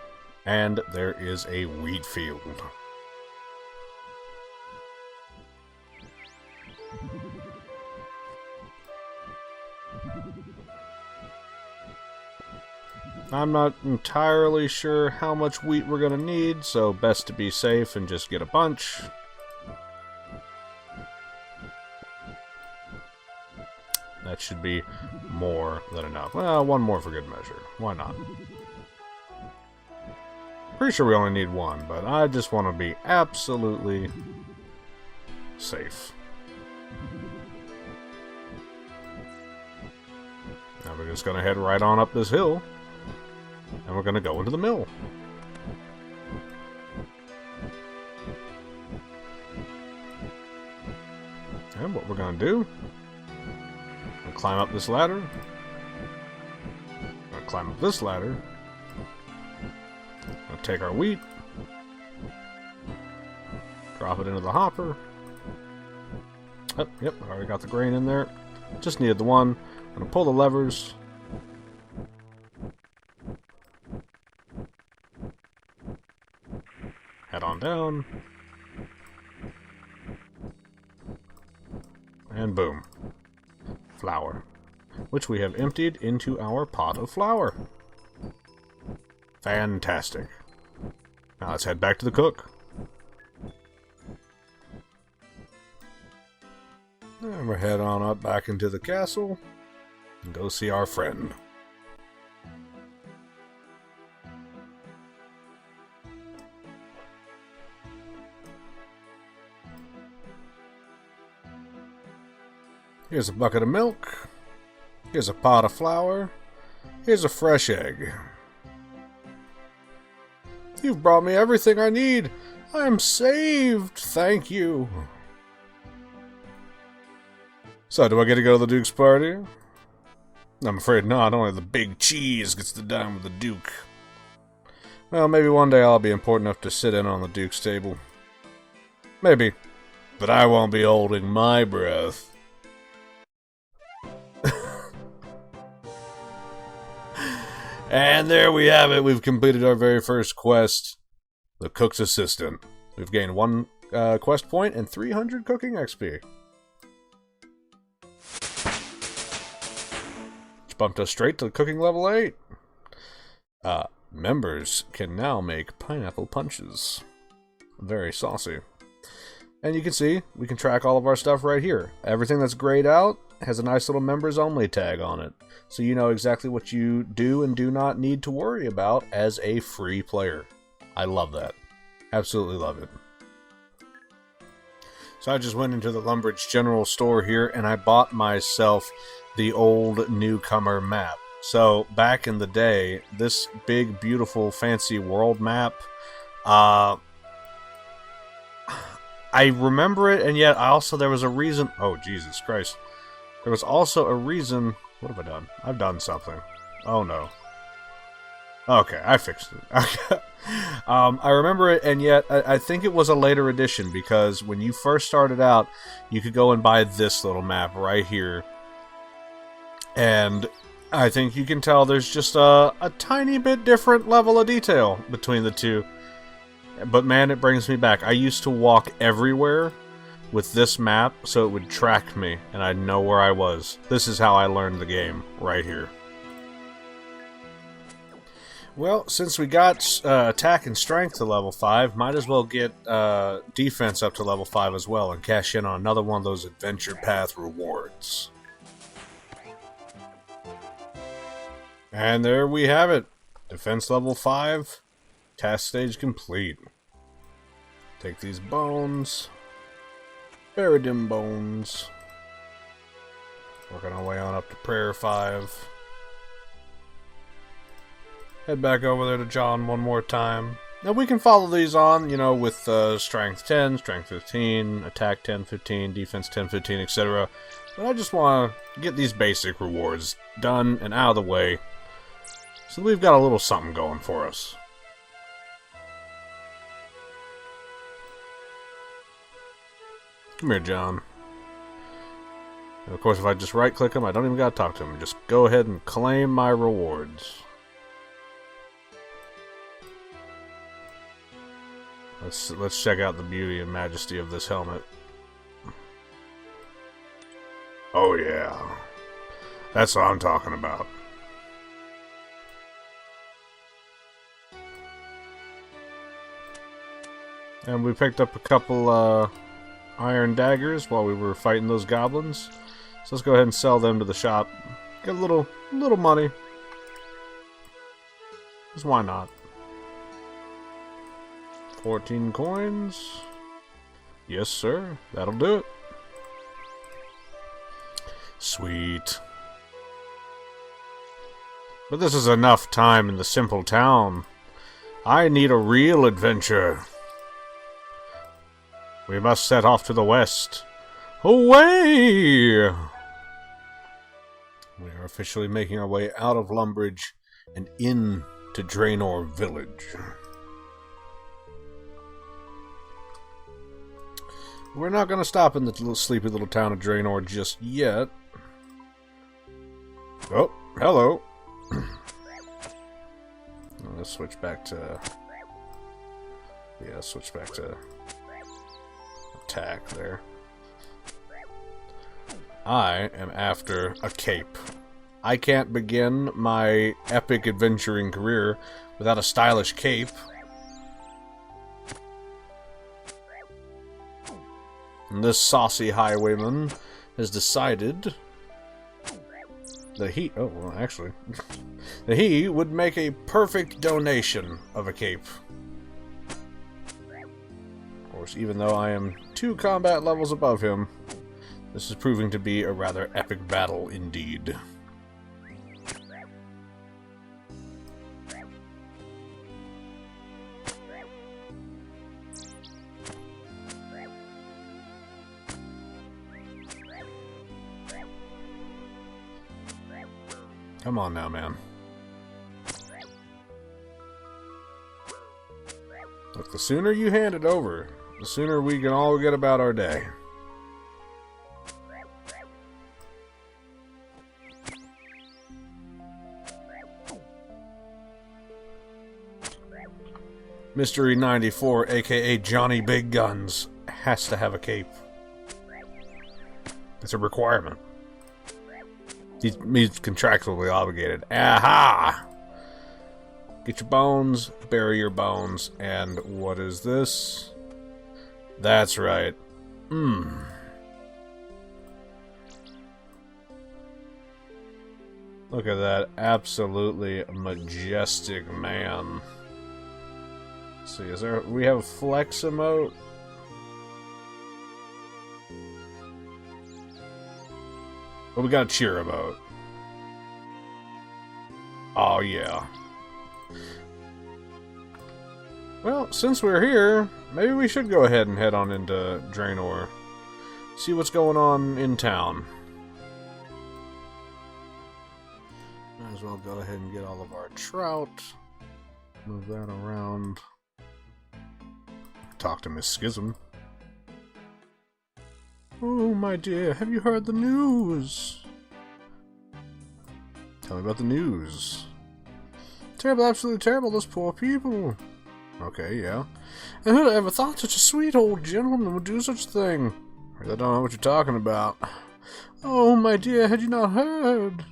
and there is a wheat field. I'm not entirely sure how much wheat we're going to need, so best to be safe and just get a bunch. That should be more than enough. Well, one more for good measure. Why not? Pretty sure we only need one, but I just want to be absolutely safe. Now we're just going to head right on up this hill, and we're going to go into the mill. And what we're going to do, climb up this ladder. Gonna climb up this ladder. Gonna take our wheat. Drop it into the hopper. Oh, yep, I already got the grain in there. Just needed the one. Gonna pull the levers. Head on down. And boom. Flour, which we have emptied into our pot of flour. Fantastic. Now let's head back to the cook. And we'll head on up back into the castle and go see our friend. Here's a bucket of milk. Here's a pot of flour. Here's a fresh egg. You've brought me everything I need. I am saved. Thank you. So, do I get to go to the Duke's party? I'm afraid not. Only the big cheese gets to dine with the Duke. Well, maybe one day I'll be important enough to sit in on the Duke's table. Maybe. But I won't be holding my breath. And there we have it. We've completed our very first quest, the Cook's Assistant. We've gained 1 quest point and 300 cooking XP. Which bumped us straight to cooking level 8. Members can now make pineapple punches. Very saucy. And you can see, we can track all of our stuff right here. Everything that's grayed out has a nice little members only tag on it. So you know exactly what you do and do not need to worry about as a free player. I love that. Absolutely love it. So I just went into the Lumbridge General Store here and I bought myself the old newcomer map. So back in the day, this big, beautiful, fancy world map, I remember it, and yet there was a reason. Oh, Jesus Christ. There was also a reason. What have I done? I've done something. Oh no. Okay, I fixed it. I remember it, and yet I think it was a later edition, because when you first started out, you could go and buy this little map right here. And I think you can tell there's just a tiny bit different level of detail between the two. But man, it brings me back. I used to walk everywhere with this map, so it would track me, and I'd know where I was. This is how I learned the game, right here. Well, since we got attack and strength to level 5, might as well get defense up to level 5 as well, and cash in on another one of those adventure path rewards. And there we have it. Defense level 5, task stage complete. Take these bones. Bury them bones. Working our way on up to prayer 5. Head back over there to John one more time. Now we can follow these on, you know, with strength 10, strength 15, attack 10, 15, defense 10, 15, etc. But I just want to get these basic rewards done and out of the way, so we've got a little something going for us. Come here, John. And of course, if I just right-click him, I don't even got to talk to him. Just go ahead and claim my rewards. Let's check out the beauty and majesty of this helmet. Oh yeah, that's what I'm talking about. And we picked up a couple iron daggers while we were fighting those goblins. So let's go ahead and sell them to the shop. Get a little money. Because why not? 14 coins. Yes, sir. That'll do it. Sweet. But this is enough time in the simple town. I need a real adventure. We must set off to the west. Away! We are officially making our way out of Lumbridge and in to Gielnor village. We're not going to stop in the little sleepy little town of Gielnor just yet. Oh, hello. Let's switch back to... Yeah, switch back to... attack there. I am after a cape. I can't begin my epic adventuring career without a stylish cape. And this saucy highwayman has decided that he... Oh, well, actually... that he would make a perfect donation of a cape. Of course, even though I am 2 combat levels above him, this is proving to be a rather epic battle indeed. Come on now, man. Look, the sooner you hand it over, the sooner we can all get about our day. Mystery 94, aka Johnny Big Guns, has to have a cape. It's a requirement. He's contractually obligated. Aha! Get your bones, bury your bones, and what is this? That's right. Look at that absolutely majestic man. Let's see, we have a flex emote? What we gotta cheer about? Oh, yeah. Well, since we're here, maybe we should go ahead and head on into Gielnor. See what's going on in town. Might as well go ahead and get all of our trout. Move that around. Talk to Miss Schism. Oh, my dear, have you heard the news? Tell me about the news. Terrible, absolutely terrible, those poor people. Okay, yeah. And who'd have ever thought such a sweet old gentleman would do such a thing? I really don't know what you're talking about. Oh, my dear, had you not heard?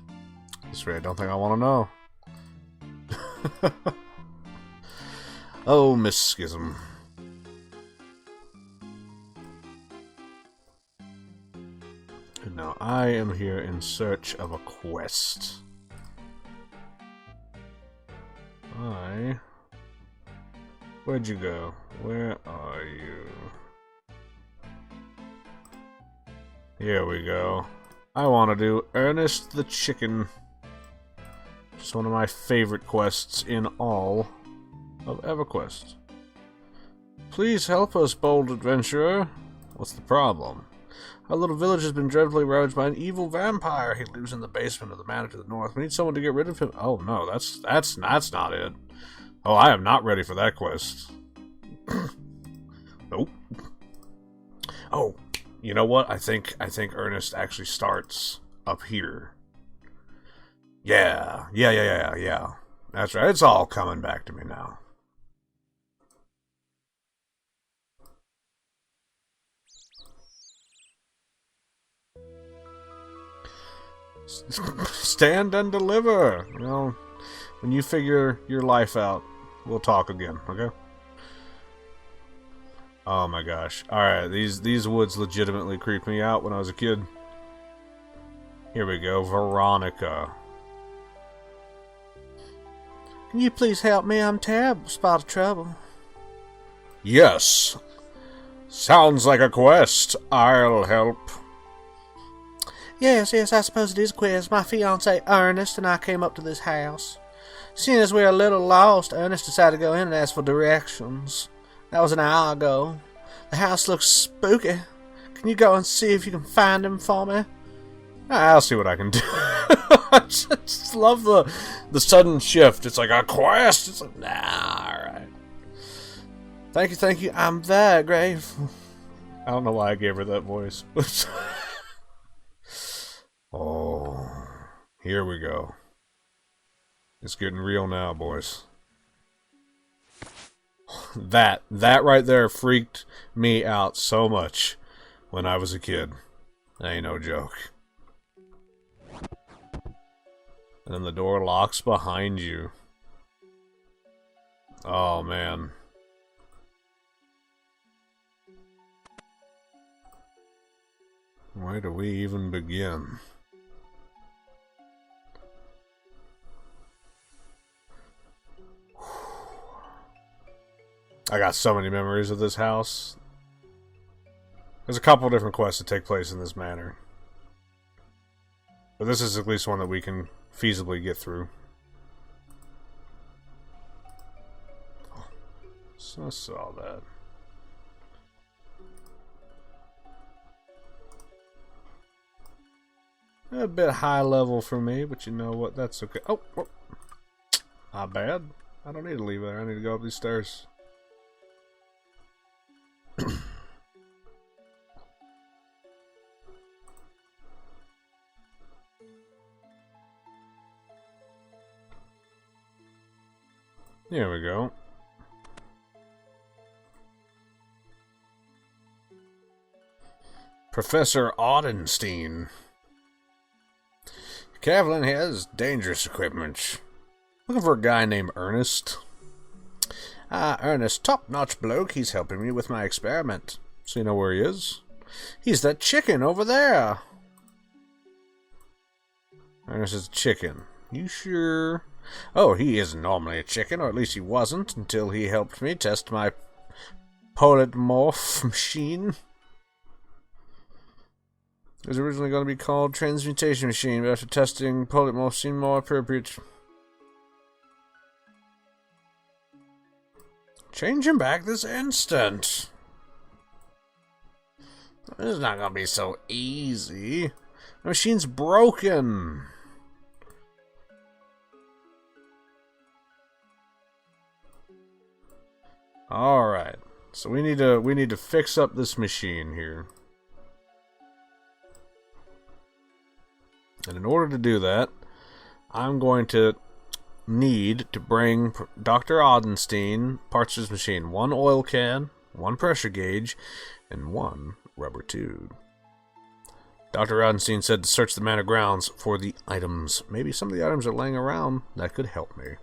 This way, I don't think I want to know. Oh, Miss Schism. And now I am here in search of a quest. Where'd you go? Where are you? Here we go. I want to do Ernest the Chicken. Just one of my favorite quests in all of EverQuest. Please help us, bold adventurer. What's the problem? Our little village has been dreadfully ravaged by an evil vampire. He lives in the basement of the manor to the north. We need someone to get rid of him. Oh no, that's not it. Oh, I am not ready for that quest. Nope. Oh, you know what? I think Ernest actually starts up here. Yeah. That's right. It's all coming back to me now. Stand and deliver. Well, when you figure your life out, we'll talk again, okay? Oh my gosh. Alright, these woods legitimately creeped me out when I was a kid. Here we go, Veronica. Can you please help me? I'm terrible spot of trouble. Yes. Sounds like a quest. I'll help. Yes, I suppose it is a quest. My fiancé Ernest and I came up to this house. Seeing as we're a little lost, Ernest decided to go in and ask for directions. That was an hour ago. The house looks spooky. Can you go and see if you can find him for me? I'll see what I can do. I just love the sudden shift. It's like a quest. It's like, nah, alright. Thank you. I'm very grateful. I don't know why I gave her that voice. Oh, here we go. It's getting real now, boys. That right there freaked me out so much when I was a kid. That ain't no joke. And then the door locks behind you. Oh, man. Where do we even begin? I got so many memories of this house. There's a couple different quests that take place in this manor. But this is at least one that we can feasibly get through. So I saw that. A bit high level for me, but you know what? That's okay. Oh, not bad. I don't need to leave there. I need to go up these stairs. There we go. Professor Audenstein. Kavlin has dangerous equipment. Looking for a guy named Ernest. Ernest, top-notch bloke. He's helping me with my experiment. So you know where he is? He's that chicken over there. Ernest is a chicken. You sure? Oh, he isn't normally a chicken, or at least he wasn't, until he helped me test my polymorph machine. was originally going to be called Transmutation Machine, but after testing, polymorph seemed more appropriate. Change him back this instant. This is not going to be so easy. The machine's broken. Alright. So we need to fix up this machine here. And in order to do that, I'm going to need to bring Dr. Odenstein parts of his machine. 1 oil can, 1 pressure gauge, and 1 rubber tube. Dr. Odenstein said to search the manor grounds for the items. Maybe some of the items are laying around that could help me.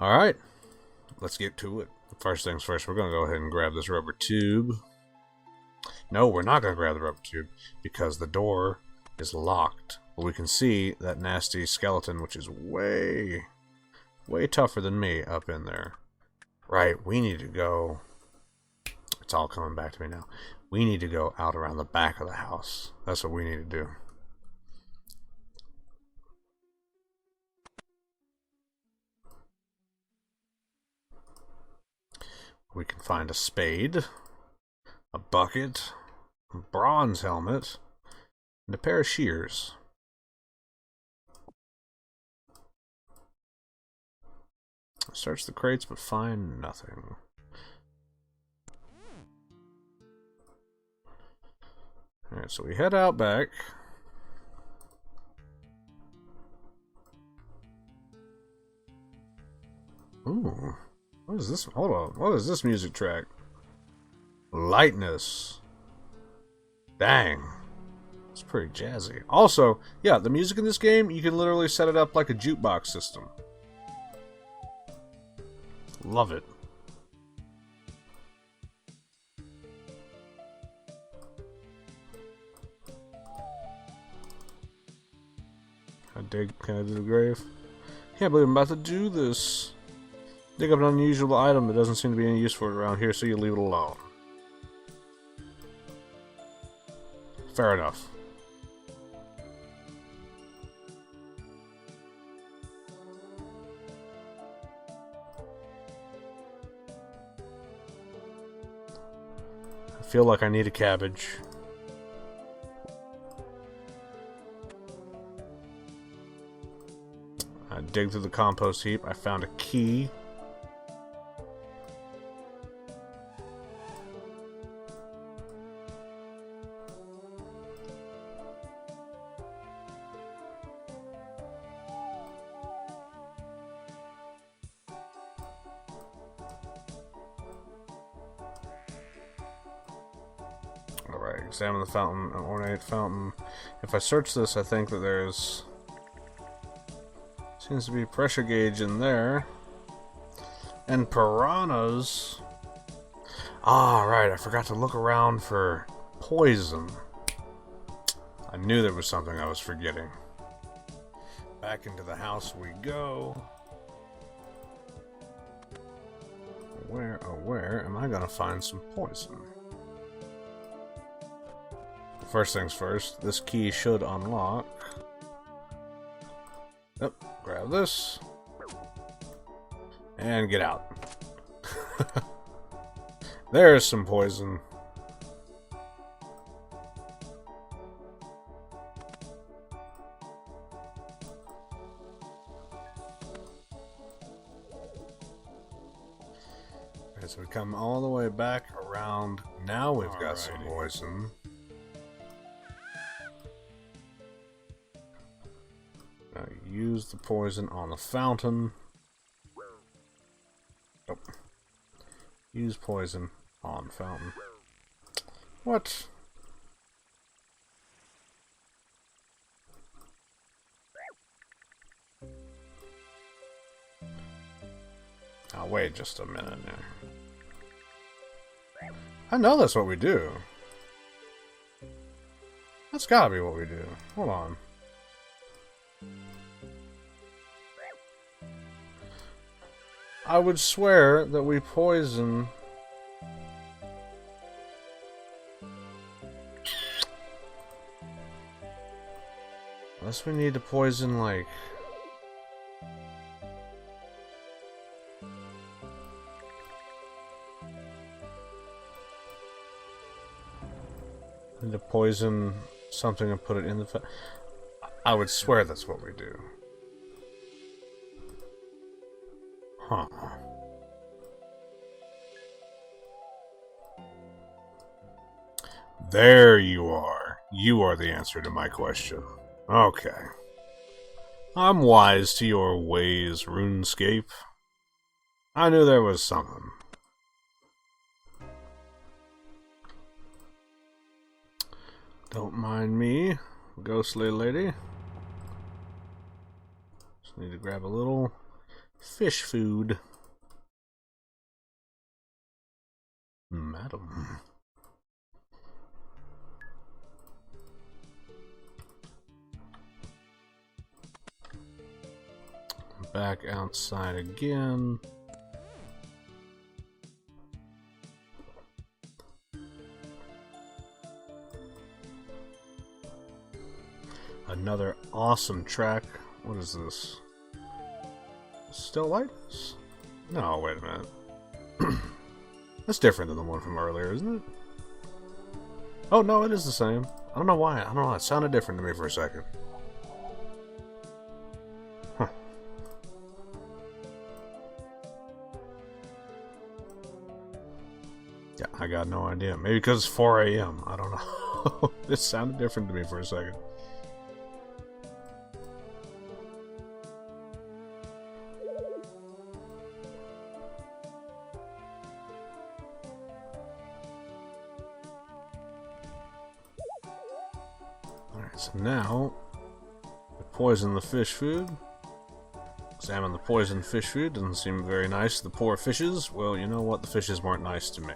Alright, let's get to it. First things first, we're going to go ahead and grab this rubber tube. No, we're not going to grab the rubber tube because the door is locked. But we can see that nasty skeleton, which is way tougher than me up in there. Right, we need to go... It's all coming back to me now. We need to go out around the back of the house. That's what we need to do. We can find a spade, a bucket, a bronze helmet, and a pair of shears. Search the crates but find nothing. Alright, so we head out back. Ooh. What is this? Hold on. What is this music track? Lightness. Dang. It's pretty jazzy. Also, yeah, the music in this game, you can literally set it up like a jukebox system. Love it. Can I do the grave? Can't believe I'm about to do this. Dig up an unusual item that doesn't seem to be any use for it around here, so you leave it alone. Fair enough. I feel like I need a cabbage. I dig through the compost heap. I found a key. Alright, examine the fountain, an ornate fountain. If I search this, I think that there's... Seems to be a pressure gauge in there. And piranhas. Ah, right, I forgot to look around for poison. I knew there was something I was forgetting. Back into the house we go. Where am I gonna find some poison? First things first, this key should unlock. Yep, grab this. And get out. There's some poison. Alright, so we come all the way back around. Now we've got some poison. Now use the poison on the fountain. Oh. Use poison on fountain. What? Now wait just a minute now. I know that's what we do. That's gotta be what we do. Hold on. I would swear that we poison... Unless we need to poison, like... Need to poison something and put it in the... I would swear that's what we do. Huh. There you are. You are the answer to my question. Okay. I'm wise to your ways, RuneScape. I knew there was something. Don't mind me, ghostly lady. Just need to grab a little fish food. Madam. Back outside again. Another awesome track. What is this? Still lights? No, wait a minute. That's different than the one from earlier, isn't it? Oh, no, it is the same. I don't know why. I don't know. It sounded different to me for a second. Huh. Yeah, I got no idea. Maybe because it's 4 a.m. I don't know. This sounded different to me for a second. Alright, so now we poison the fish food. Examine the poisoned fish food. Doesn't seem very nice to the poor fishes. Well, you know what? The fishes weren't nice to me.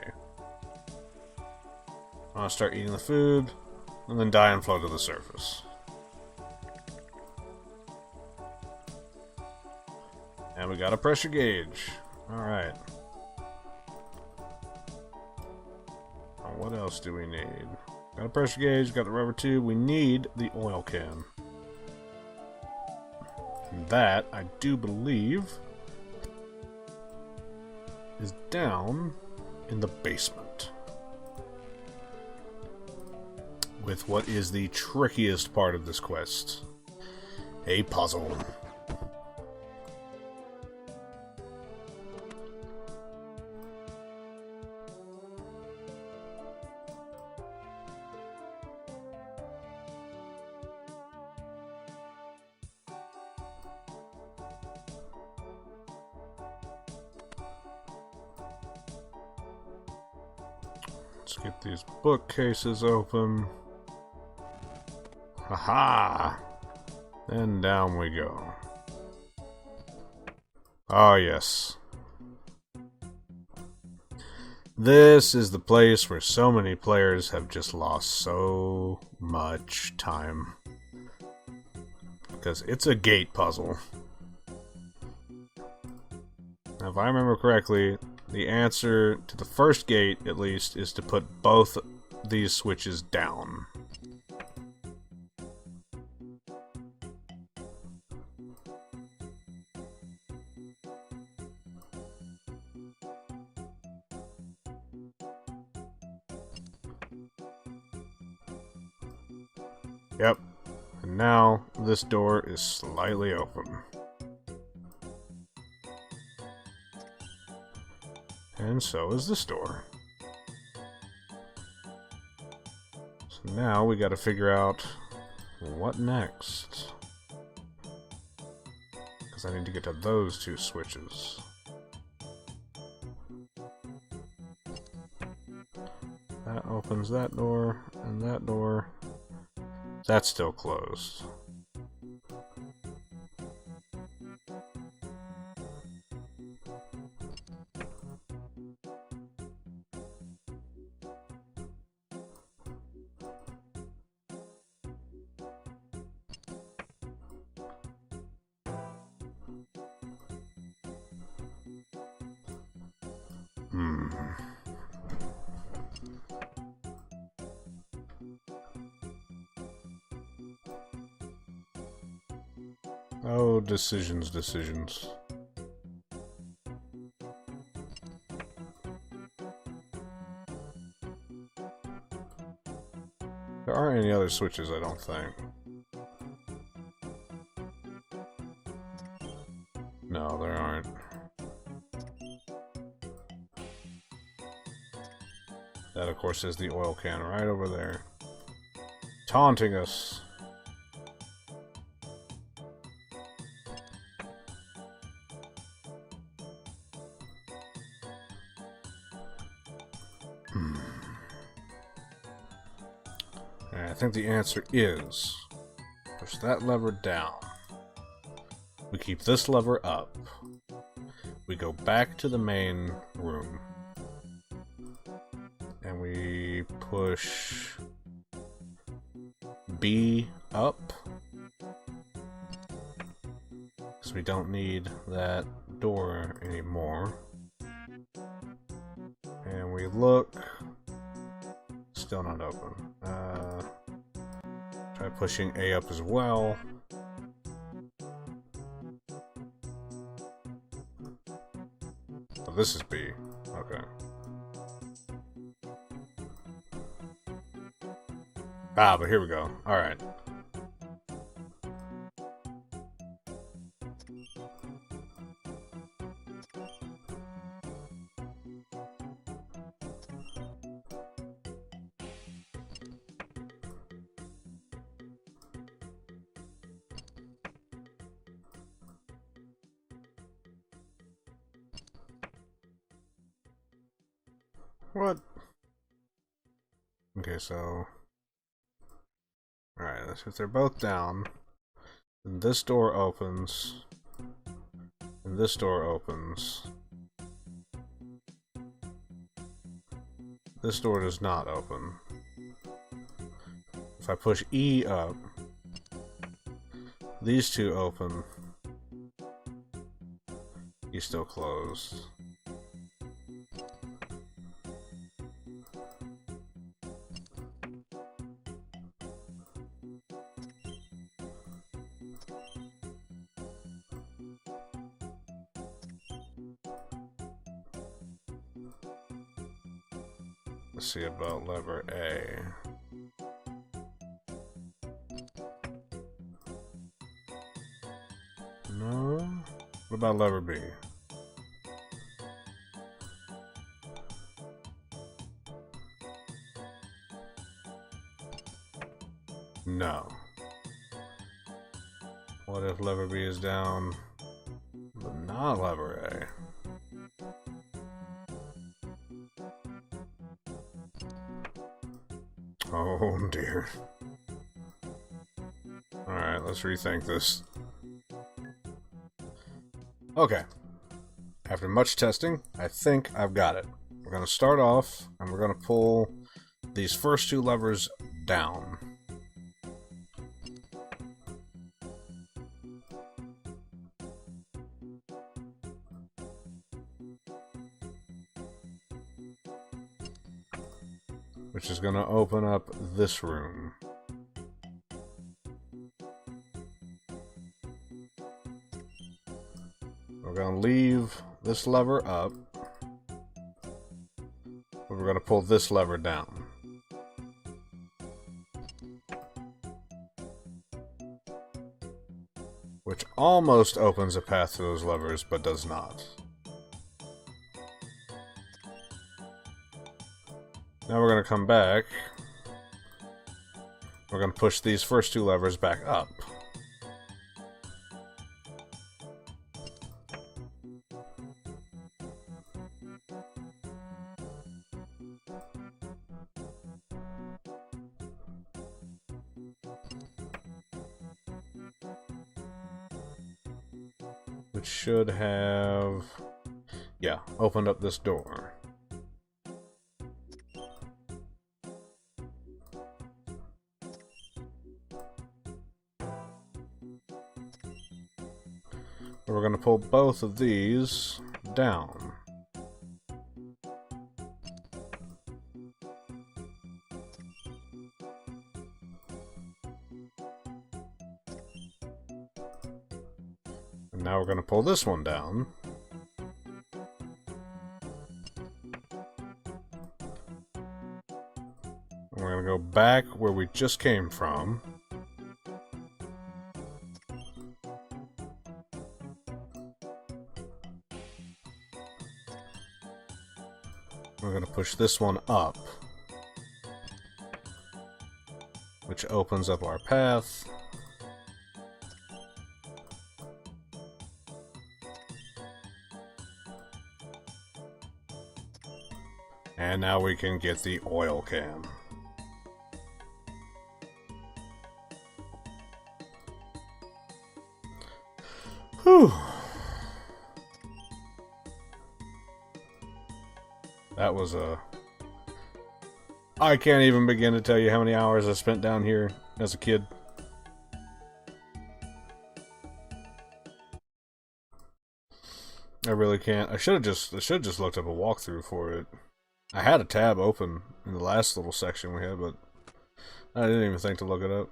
I'll start eating the food, and then die and float to the surface. And we got a pressure gauge. Alright. What else do we need? Got a pressure gauge, got the rubber tube. We need the oil can. And that, I do believe, is down in the basement. With what is the trickiest part of this quest. A puzzle. Let's get these bookcases open. Haha! And down we go. Oh, yes. This is the place where so many players have just lost so much time. Because it's a gate puzzle. Now, if I remember correctly, the answer to the first gate, at least, is to put both these switches down. Yep. And now this door is slightly open. And so is this door. So now we gotta figure out what next. Because I need to get to those two switches. That opens that door, and that door. That's still closed. Oh, decisions, decisions. There aren't any other switches, I don't think. No, there aren't. That, of course, is the oil can right over there. Taunting us. And I think the answer is push that lever down. We keep this lever up. We go back to the main room. And we push B up. Because we don't need that door anymore. And we look. Still not open. Try pushing A up as well. Oh, this is B. Okay. Ah, but here we go. Alright. What? Okay, so... Alright, if they're both down, then this door opens, and this door opens. This door does not open. If I push E up, these two open. He's still closed. Let's see about lever A. No? What about lever B? No. What if lever B is down, but not lever A? Oh dear. Alright, let's rethink this. Okay. After much testing, I think I've got it. We're going to start off, and we're going to pull these first two levers down. Which is going to open up this room. We're going to leave this lever up. But we're going to pull this lever down. Which almost opens a path to those levers, but does not. Now we're going to come back. We're going to push these first two levers back up. Which should have, yeah, opened up this door. We're going to pull both of these down. now we're going to pull this one down. We're going to go back where we just came from. We're going to push this one up, which opens up our path. And now we can get the oil can. Whew. That was a... I can't even begin to tell you how many hours I spent down here as a kid. I really can't. I should have just looked up a walkthrough for it. I had a tab open in the last little section we had, but I didn't even think to look it up.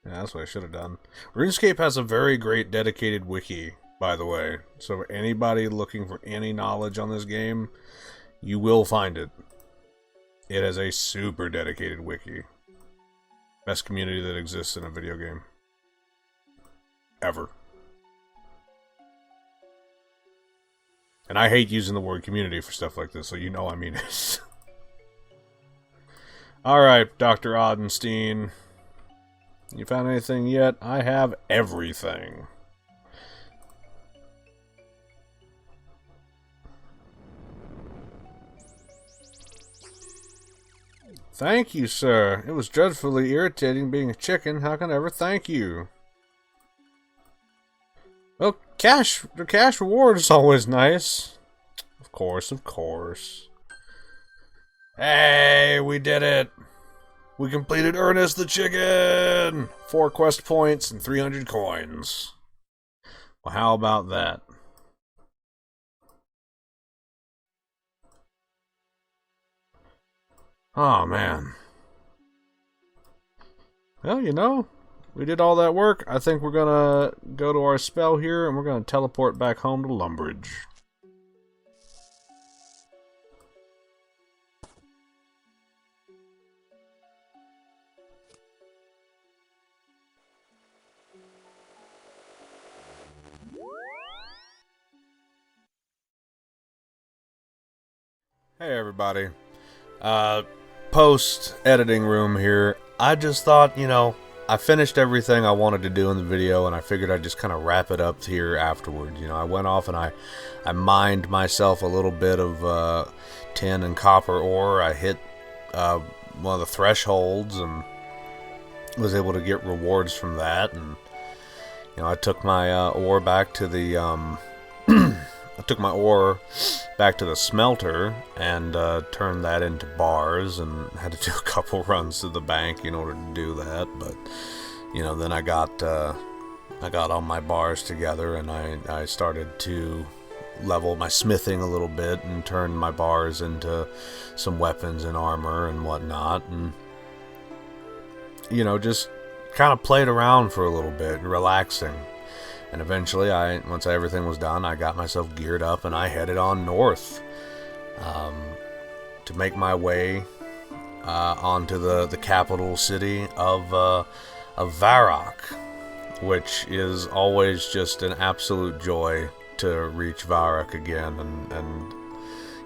Yeah, that's what I should have done. RuneScape has a very great dedicated wiki, by the way. So for anybody looking for any knowledge on this game, you will find it. It has a super dedicated wiki. Best community that exists in a video game. Ever. And I hate using the word community for stuff like this, so you know I mean it. Alright, Dr. Odenstein. You found anything yet? I have everything. Thank you, sir. It was dreadfully irritating being a chicken. How can I ever thank you? Well, the cash reward is always nice. Of course, of course. Hey, we did it! We completed Ernest the Chicken! 4 quest points and 300 coins. Well, how about that? Oh, man. Well, you know, we did all that work. I think we're gonna go to our spell here, and we're gonna teleport back home to Lumbridge. Hey, everybody. Post-editing room here. I just thought, you know, I finished everything I wanted to do in the video, and I figured I'd just kind of wrap it up here afterward. You know, I went off and I mined myself a little bit of tin and copper ore. I hit one of the thresholds and was able to get rewards from that. And you know, I took my ore back to the I took my ore back to the smelter and turned that into bars, and had to do a couple runs to the bank in order to do that. But you know, then I got all my bars together, and I started to level my smithing a little bit and turn my bars into some weapons and armor and whatnot, and you know, just kind of played around for a little bit, relaxing. And eventually, once everything was done, I got myself geared up and I headed on north to make my way onto the capital city of Varrock, which is always just an absolute joy to reach Varrock again and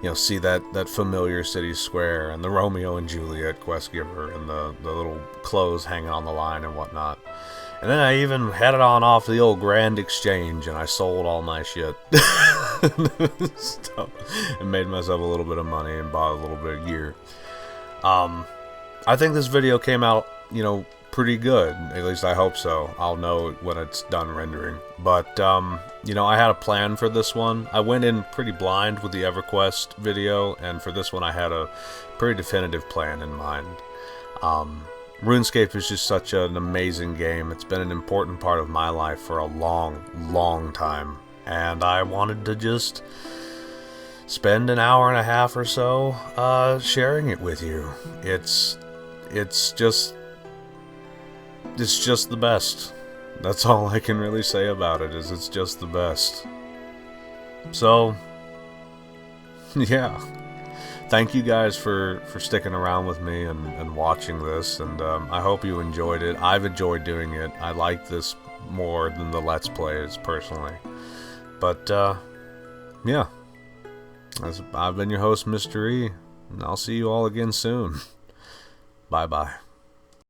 you know, see that familiar city square and the Romeo and Juliet quest giver and the little clothes hanging on the line and whatnot. And then I even headed on off to the old Grand Exchange, and I sold all my shit stuff and made myself a little bit of money and bought a little bit of gear. I think this video came out, you know, pretty good. At least I hope so. I'll know when it's done rendering. But, you know, I had a plan for this one. I went in pretty blind with the EverQuest video, and for this one I had a pretty definitive plan in mind. RuneScape is just such an amazing game. It's been an important part of my life for a long, long time. And I wanted to just spend an hour and a half or so sharing it with you. It's just the best. That's all I can really say about it, is it's just the best. So, yeah. Thank you guys for sticking around with me and watching this, and I hope you enjoyed it. I've enjoyed doing it. I like this more than the Let's Plays, personally. But, yeah. I've been your host, Mr. E, and I'll see you all again soon. Bye-bye.